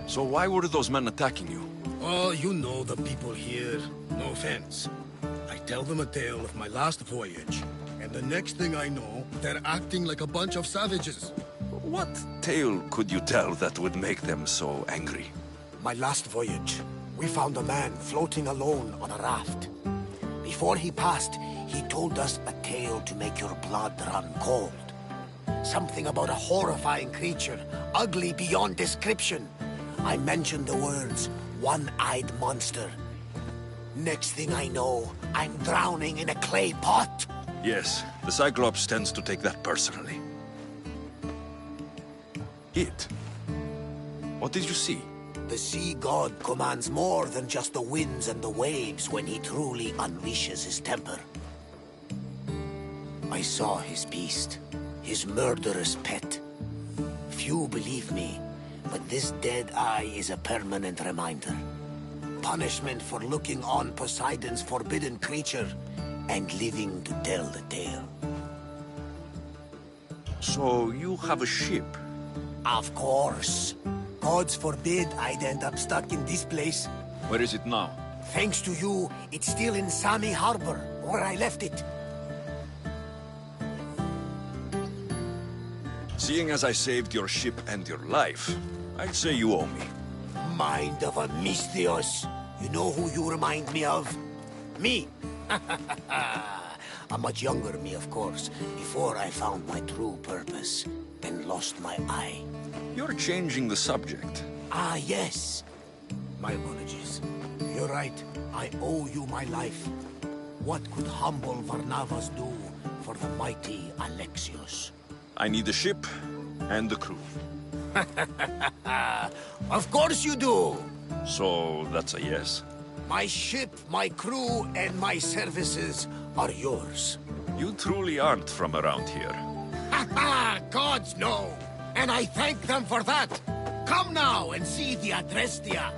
Speaker 11: So why were those men attacking you?
Speaker 4: Oh, you know the people here. No offense. I tell them a tale of my last voyage, and the next thing I know, they're acting like a bunch of savages.
Speaker 11: What tale could you tell that would make them so angry?
Speaker 4: My last voyage, we found a man floating alone on a raft. Before he passed, he told us a tale to make your blood run cold. Something about a horrifying creature, ugly beyond description. I mentioned the words, one-eyed monster. Next thing I know, I'm drowning in a clay pot.
Speaker 11: Yes, the Cyclops tends to take that personally. It? What did you see?
Speaker 4: The sea god commands more than just the winds and the waves when he truly unleashes his temper. I saw his beast, his murderous pet. Few believe me, but this dead eye is a permanent reminder. Punishment for looking on Poseidon's forbidden creature and living to tell the tale.
Speaker 11: So you have a ship?
Speaker 4: Of course. Gods forbid I'd end up stuck in this place.
Speaker 11: Where is it now?
Speaker 4: Thanks to you, it's still in Sami Harbor, where I left it.
Speaker 11: Seeing as I saved your ship and your life, I'd say you owe me.
Speaker 4: Mind of a Mystios. You know who you remind me of? Me. A much younger me, of course, before I found my true purpose and lost my eye.
Speaker 11: You're changing the subject.
Speaker 4: Ah, yes. My apologies. You're right. I owe you my life. What could humble Varnavas do for the mighty Alexios?
Speaker 11: I need a ship and a crew.
Speaker 4: Of course you do!
Speaker 11: So that's a yes?
Speaker 4: My ship, my crew, and my services are yours.
Speaker 11: You truly aren't from around here.
Speaker 4: Ha ha! Gods no! And I thank them for that! Come now and see the Adrestia!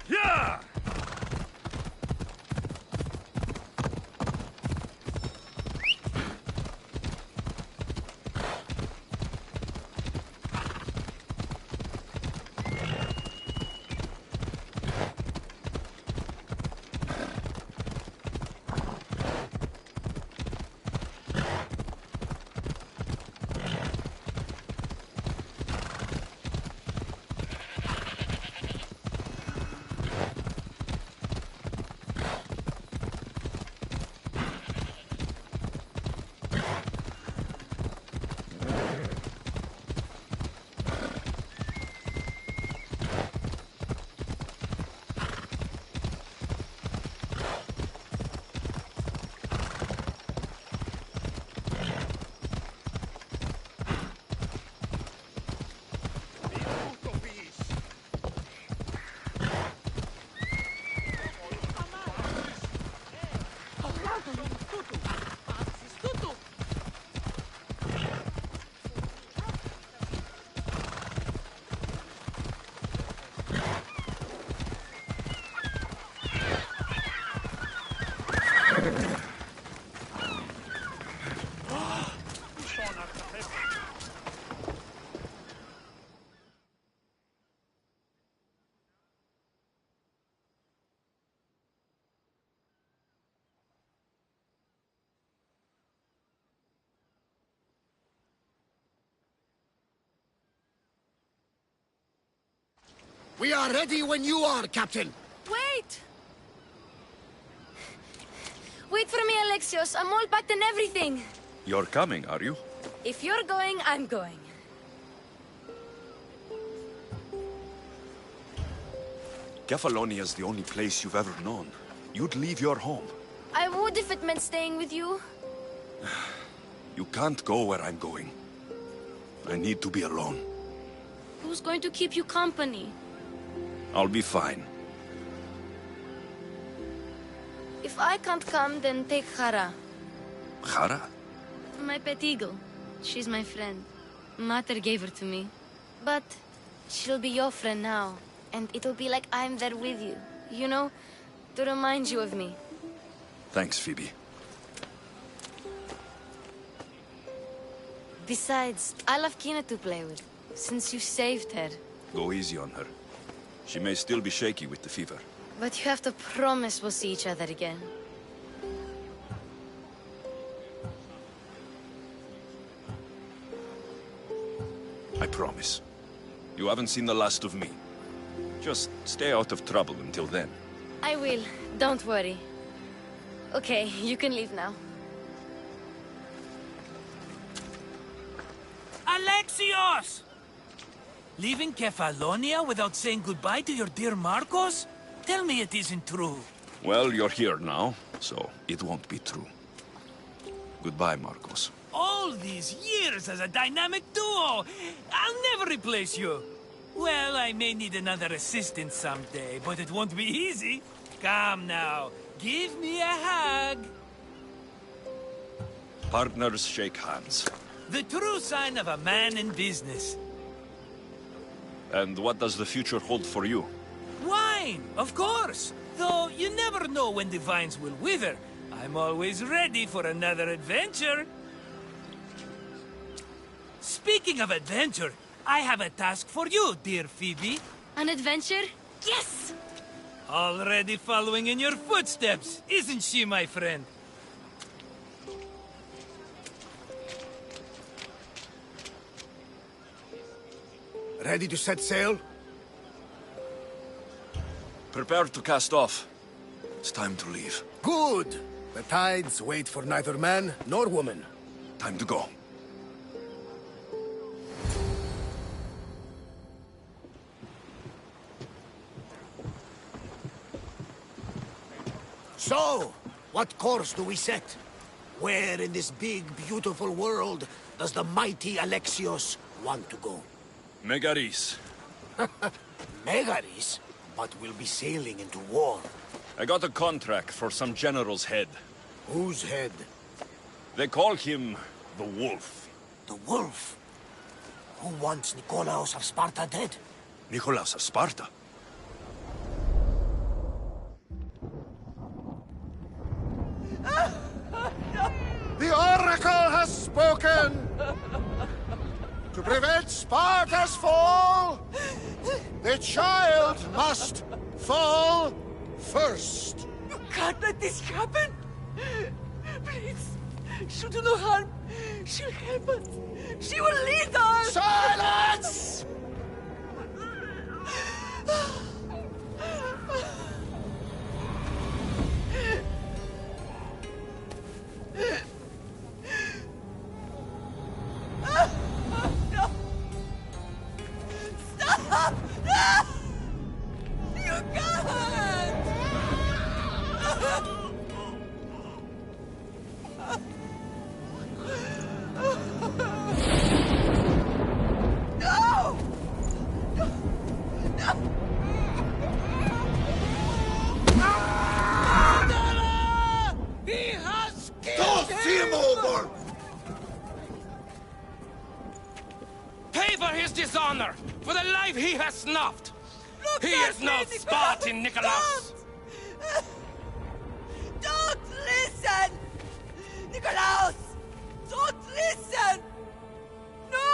Speaker 1: Yeah!
Speaker 4: We are ready when you are, Captain!
Speaker 13: Wait! Wait for me, Alexios. I'm all packed and everything.
Speaker 11: You're coming, are you?
Speaker 13: If you're going, I'm going.
Speaker 11: Kefalonia's the only place you've ever known. You'd leave your home.
Speaker 13: I would if it meant staying with you.
Speaker 11: You can't go where I'm going. I need to be alone.
Speaker 13: Who's going to keep you company?
Speaker 11: I'll be fine.
Speaker 13: If I can't come, then take Hara.
Speaker 11: Hara?
Speaker 13: My pet eagle. She's my friend. Mater gave her to me. But she'll be your friend now. And it'll be like I'm there with you. You know? To remind you of me.
Speaker 11: Thanks, Phoebe.
Speaker 13: Besides, I'll have Kina to play with. Since you saved her.
Speaker 11: Go easy on her. She may still be shaky with the fever.
Speaker 13: But you have to promise we'll see each other again.
Speaker 11: I promise. You haven't seen the last of me. Just stay out of trouble until then.
Speaker 13: I will. Don't worry. Okay, you can leave now.
Speaker 15: Alexios! Leaving Kefalonia without saying goodbye to your dear Marcos? Tell me it isn't true.
Speaker 11: Well, you're here now, so it won't be true. Goodbye, Marcos.
Speaker 15: All these years as a dynamic duo! I'll never replace you! Well, I may need another assistant someday, but it won't be easy. Come now, give me a hug.
Speaker 11: Partners shake hands.
Speaker 15: The true sign of a man in business.
Speaker 11: And what does the future hold for you?
Speaker 15: Wine, of course! Though you never know when the vines will wither. I'm always ready for another adventure. Speaking of adventure, I have a task for you, dear Phoebe.
Speaker 13: An adventure? Yes!
Speaker 15: Already following in your footsteps, isn't she, my friend?
Speaker 4: Ready to set sail?
Speaker 11: Prepare to cast off. It's time to leave.
Speaker 4: Good! The tides wait for neither man nor woman.
Speaker 11: Time to go.
Speaker 4: So, what course do we set? Where in this big, beautiful world does the mighty Alexios want to go?
Speaker 11: Megaris.
Speaker 4: Megaris? But we'll be sailing into war.
Speaker 11: I got a contract for some general's head.
Speaker 4: Whose head?
Speaker 11: They call him the Wolf.
Speaker 4: The Wolf? Who wants Nikolaos of Sparta dead?
Speaker 11: Nikolaos of Sparta?
Speaker 3: The Oracle has spoken! To prevent Sparta's fall, the child must fall first.
Speaker 19: You can't let this happen! Please, she'll do no harm. She'll help us. She will lead us!
Speaker 3: Silence!
Speaker 19: No! Stop! No! You can't! No! No! He has killed
Speaker 3: him over!
Speaker 21: Pay for his dishonor, for the life he has snuffed.
Speaker 19: Look
Speaker 21: He
Speaker 19: at
Speaker 21: is
Speaker 19: me,
Speaker 21: no
Speaker 19: Nicholas!
Speaker 21: Spartan, Nicholas.
Speaker 19: Don't listen! Nikolaos! Don't listen! No!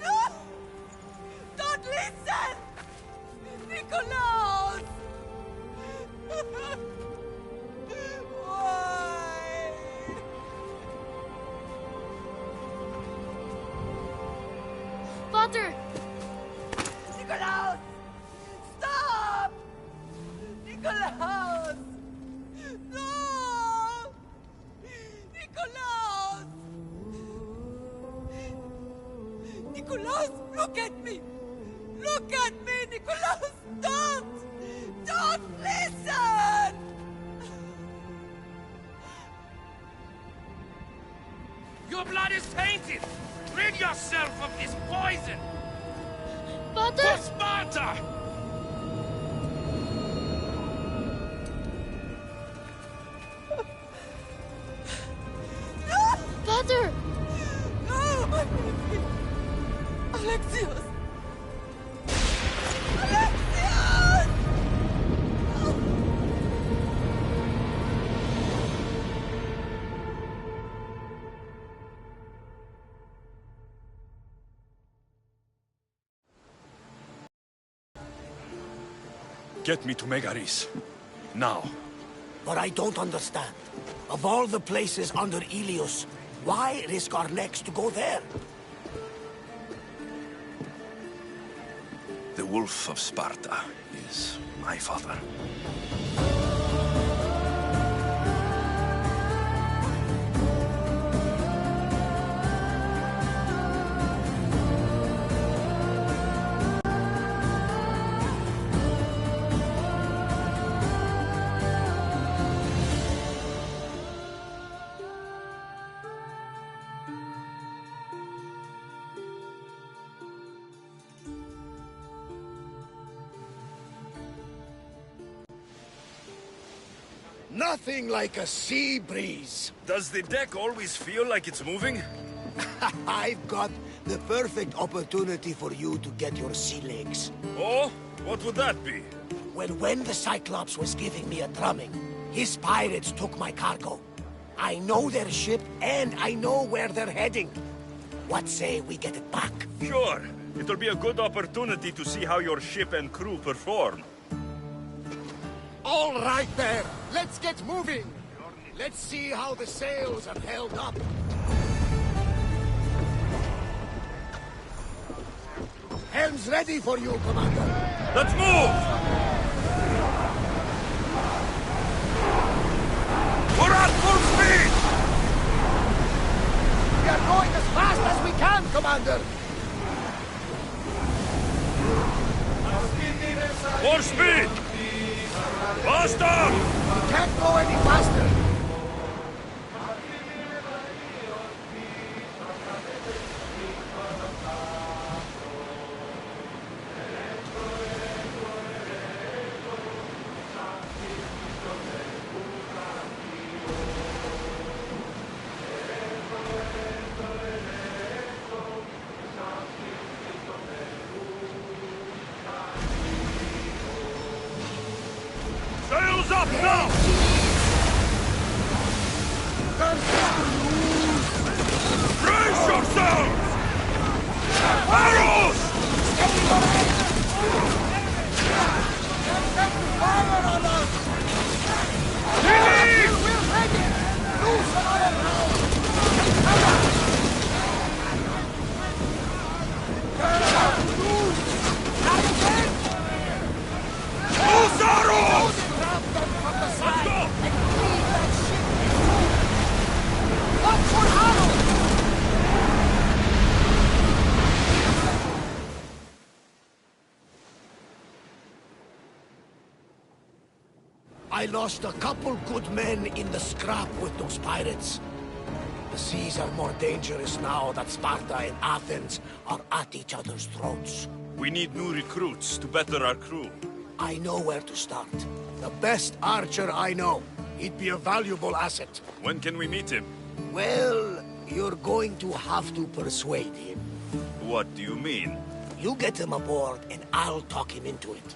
Speaker 19: No! Don't listen! Nikolaos! Why?
Speaker 13: Father!
Speaker 19: Nikolaos! Stop! Nikolaos! No! Nikolaos! Nikolaos, look at me! Look at me, Nikolaos! Don't! Don't listen!
Speaker 21: Your blood is tainted. Rid yourself of this poison.
Speaker 13: Father!
Speaker 21: For Sparta!
Speaker 13: Father!
Speaker 19: No, my baby! Alexios! Alexios!
Speaker 11: Get me to Megaris. Now.
Speaker 4: But I don't understand. Of all the places under Ilios, why risk our necks to go there?
Speaker 11: The Wolf of Sparta is my father.
Speaker 4: Nothing like a sea breeze.
Speaker 11: Does the deck always feel like it's moving?
Speaker 4: I've got the perfect opportunity for you to get your sea legs.
Speaker 11: Oh? What would that be?
Speaker 4: When the Cyclops was giving me a drumming, his pirates took my cargo. I know their ship, and I know where they're heading. What say we get it back?
Speaker 11: Sure. It'll be a good opportunity to see how your ship and crew perform.
Speaker 4: All right there, let's get moving. Let's see how the sails have held up. helm's ready for you, Commander.
Speaker 9: Let's move! We're at full speed!
Speaker 4: We are going as fast as we can, Commander.
Speaker 9: More speed! Faster!
Speaker 4: We can't go any faster.
Speaker 9: Sails up now! Brace yourselves! Arrows!
Speaker 4: Fire on us!
Speaker 9: Leave!
Speaker 4: We're ready! Loose another round! Turn around! Loose! Not again!
Speaker 9: Loose arrows!
Speaker 4: Let's go! And leave that ship in two! Look for arrows! I lost a couple good men in the scrap with those pirates. The seas are more dangerous now that Sparta and Athens are at each other's throats.
Speaker 9: We need new recruits to better our crew.
Speaker 4: I know where to start. The best archer I know. He'd be a valuable asset.
Speaker 9: When can we meet him?
Speaker 4: Well, you're going to have to persuade him.
Speaker 9: What do you mean?
Speaker 4: You get him aboard and I'll talk him into it.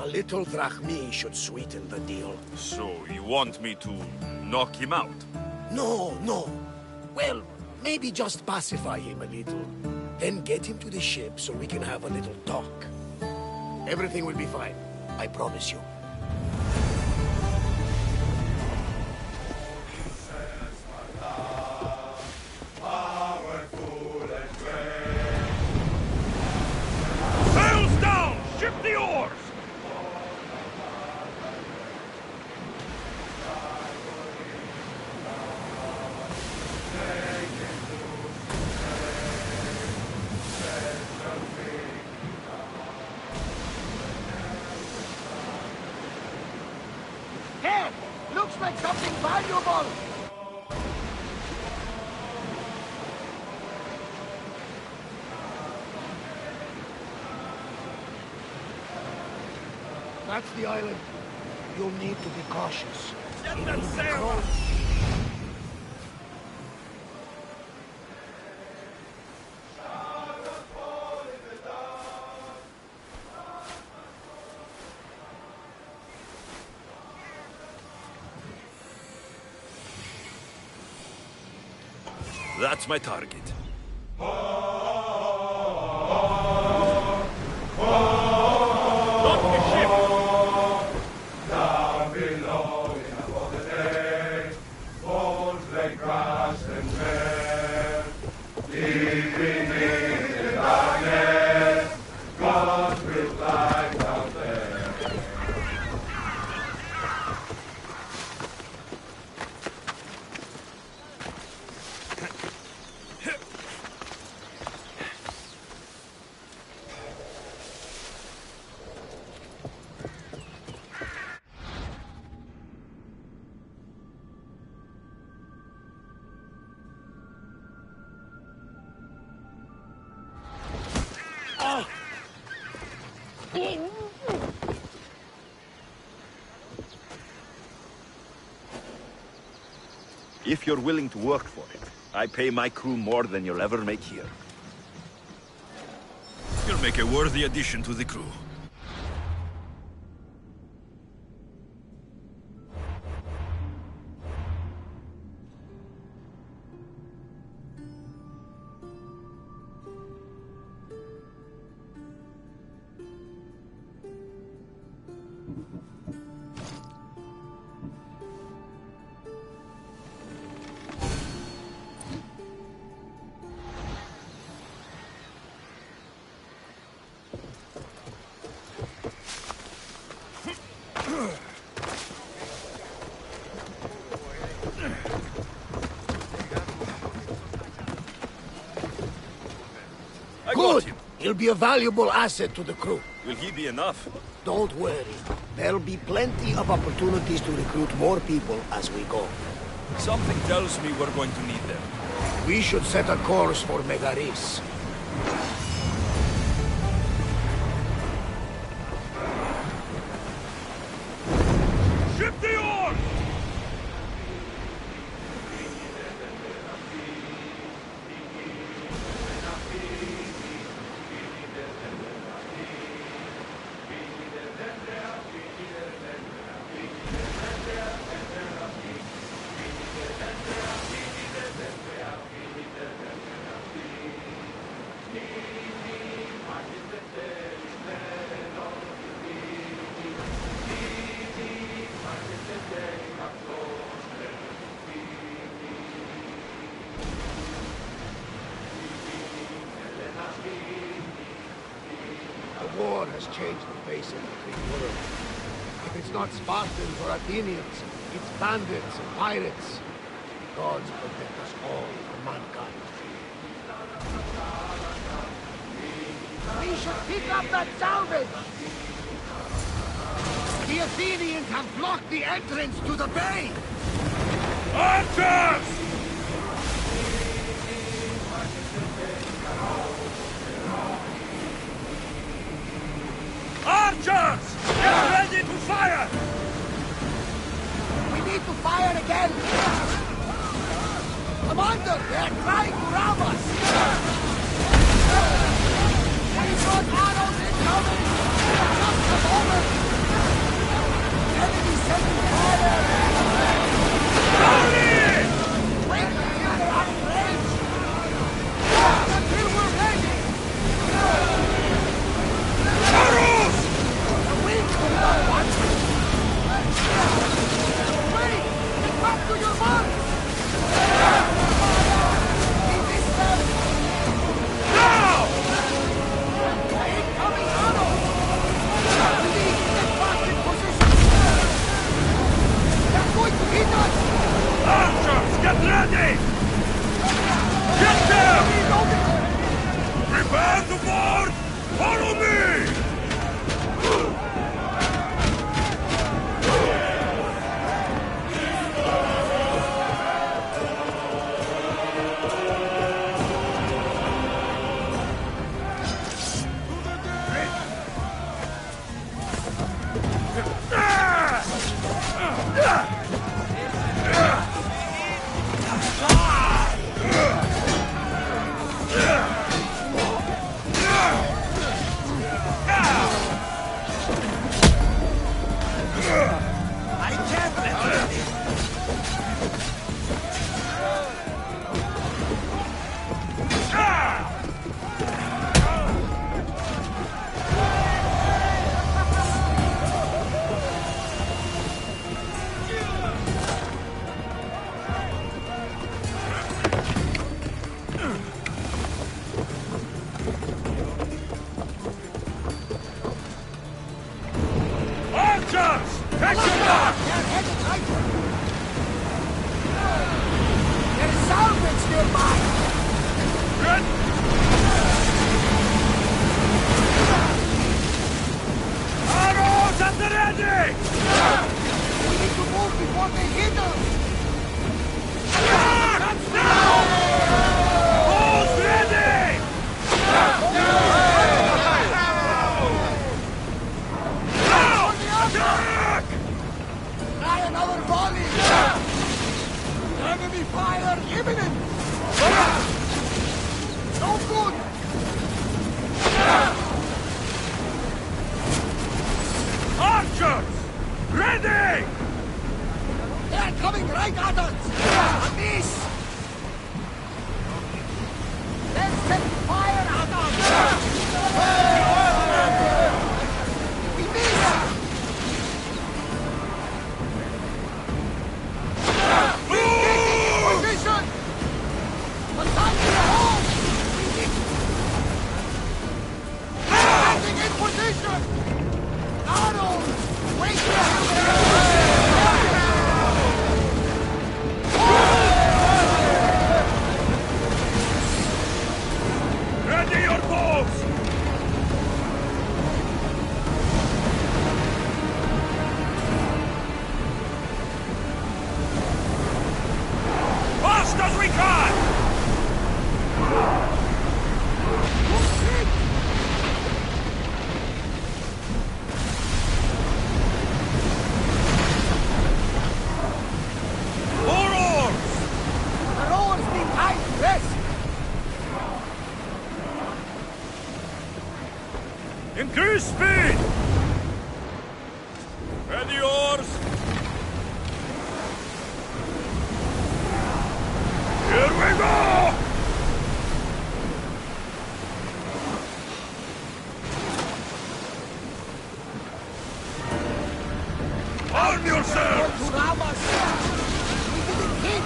Speaker 4: A little drachmi should sweeten the deal.
Speaker 9: So you want me to knock him out?
Speaker 4: No, no. Well, maybe just pacify him a little. Then get him to the ship so we can have a little talk. Everything will be fine. I promise you.
Speaker 9: Sails down! Ship the oars!
Speaker 4: Here! Looks like something valuable! That's the island. You'll need to be cautious.
Speaker 9: Get that sail! That's my target. Lock the ship!
Speaker 3: Down below in the day, bones lay grass and bare. Deep beneath the darkness, God will lie down there.
Speaker 9: If you're willing to work for it, I pay my crew more than you'll ever make here. You'll make a worthy addition to the crew.
Speaker 4: Good! He'll be a valuable asset to the crew.
Speaker 9: Will he be enough?
Speaker 4: Don't worry. There'll be plenty of opportunities to recruit more people as we go.
Speaker 9: Something tells me we're going to need them.
Speaker 4: We should set a course for Megaris.
Speaker 1: Ship the oars!
Speaker 4: The war has changed the face of the Greek world. If it's not Spartans or Athenians, it's bandits and pirates. Gods protect us all from mankind. We should pick up that salvage! The Athenians have blocked the entrance to the bay!
Speaker 1: Archers! Archers! Get ready to fire!
Speaker 4: We need to fire again! Commander, they're trying to rob us! We've got arrows incoming! Just a moment! Enemy sending fire!
Speaker 1: Hurry!
Speaker 4: Wait until they're out of range! Until we're ready!
Speaker 1: Arrows!
Speaker 4: The wings will not watch us! Wait! Get back to your mark! We missed them!
Speaker 1: Now!
Speaker 4: Incoming arrows! Please get back in position! That
Speaker 9: Increase speed! Ready oars! Here we go! Arm yourselves!
Speaker 4: We didn't hit!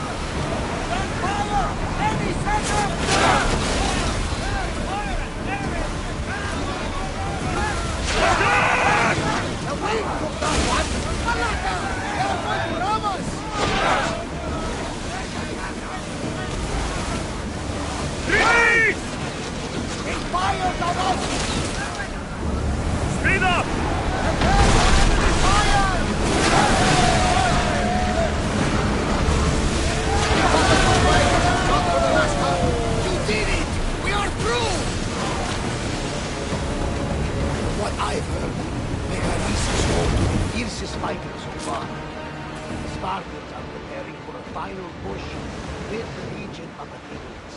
Speaker 4: Stand fire! Any second! The wind took that one! Malaka! They're going to ram us!
Speaker 9: Retreat!
Speaker 4: They fired on us!
Speaker 9: Speed up!
Speaker 4: Prepare for enemy fire! Not for the last time! You did it! We are through! What I've heard, Mechanissus home to the fiercest fighters so far. The Spartans are preparing for a final push with the Legion of Athenians.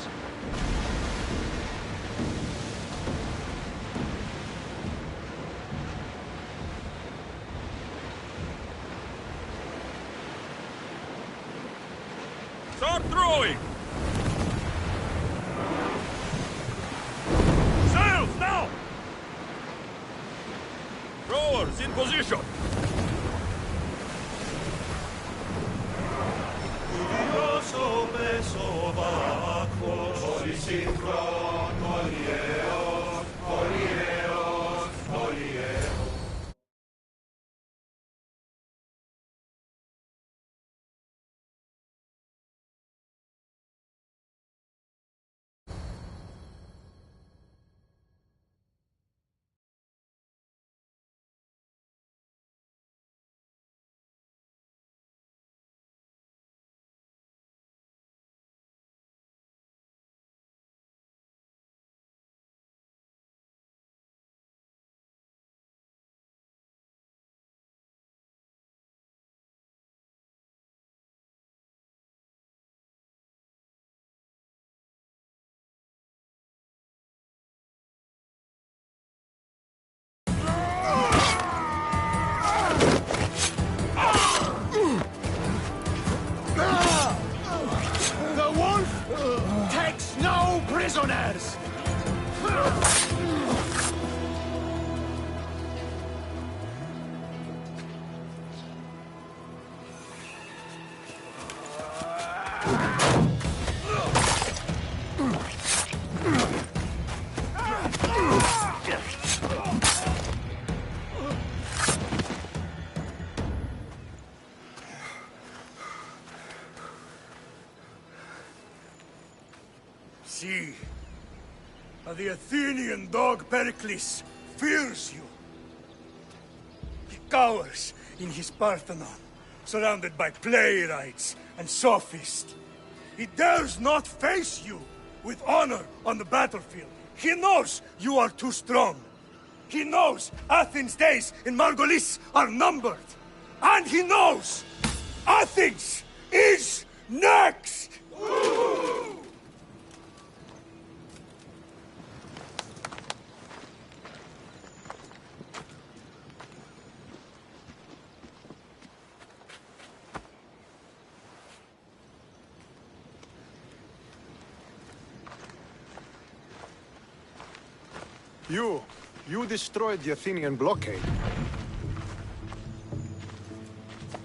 Speaker 9: Start throwing! Sails now! Rowers in position!
Speaker 4: The wolf takes no prisoners!
Speaker 2: See, the Athenian dog Pericles fears you. He cowers in his Parthenon, surrounded by playwrights and sophists. He dares not face you with honor on the battlefield. He knows you are too strong. He knows Athens' days in Margolis are numbered. And he knows Athens is next!
Speaker 3: You destroyed the Athenian blockade.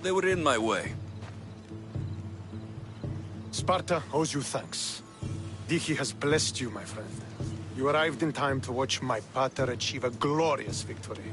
Speaker 11: They were in my way.
Speaker 3: Sparta owes you thanks. Diki has blessed you, my friend. You arrived in time to watch my pater achieve a glorious victory.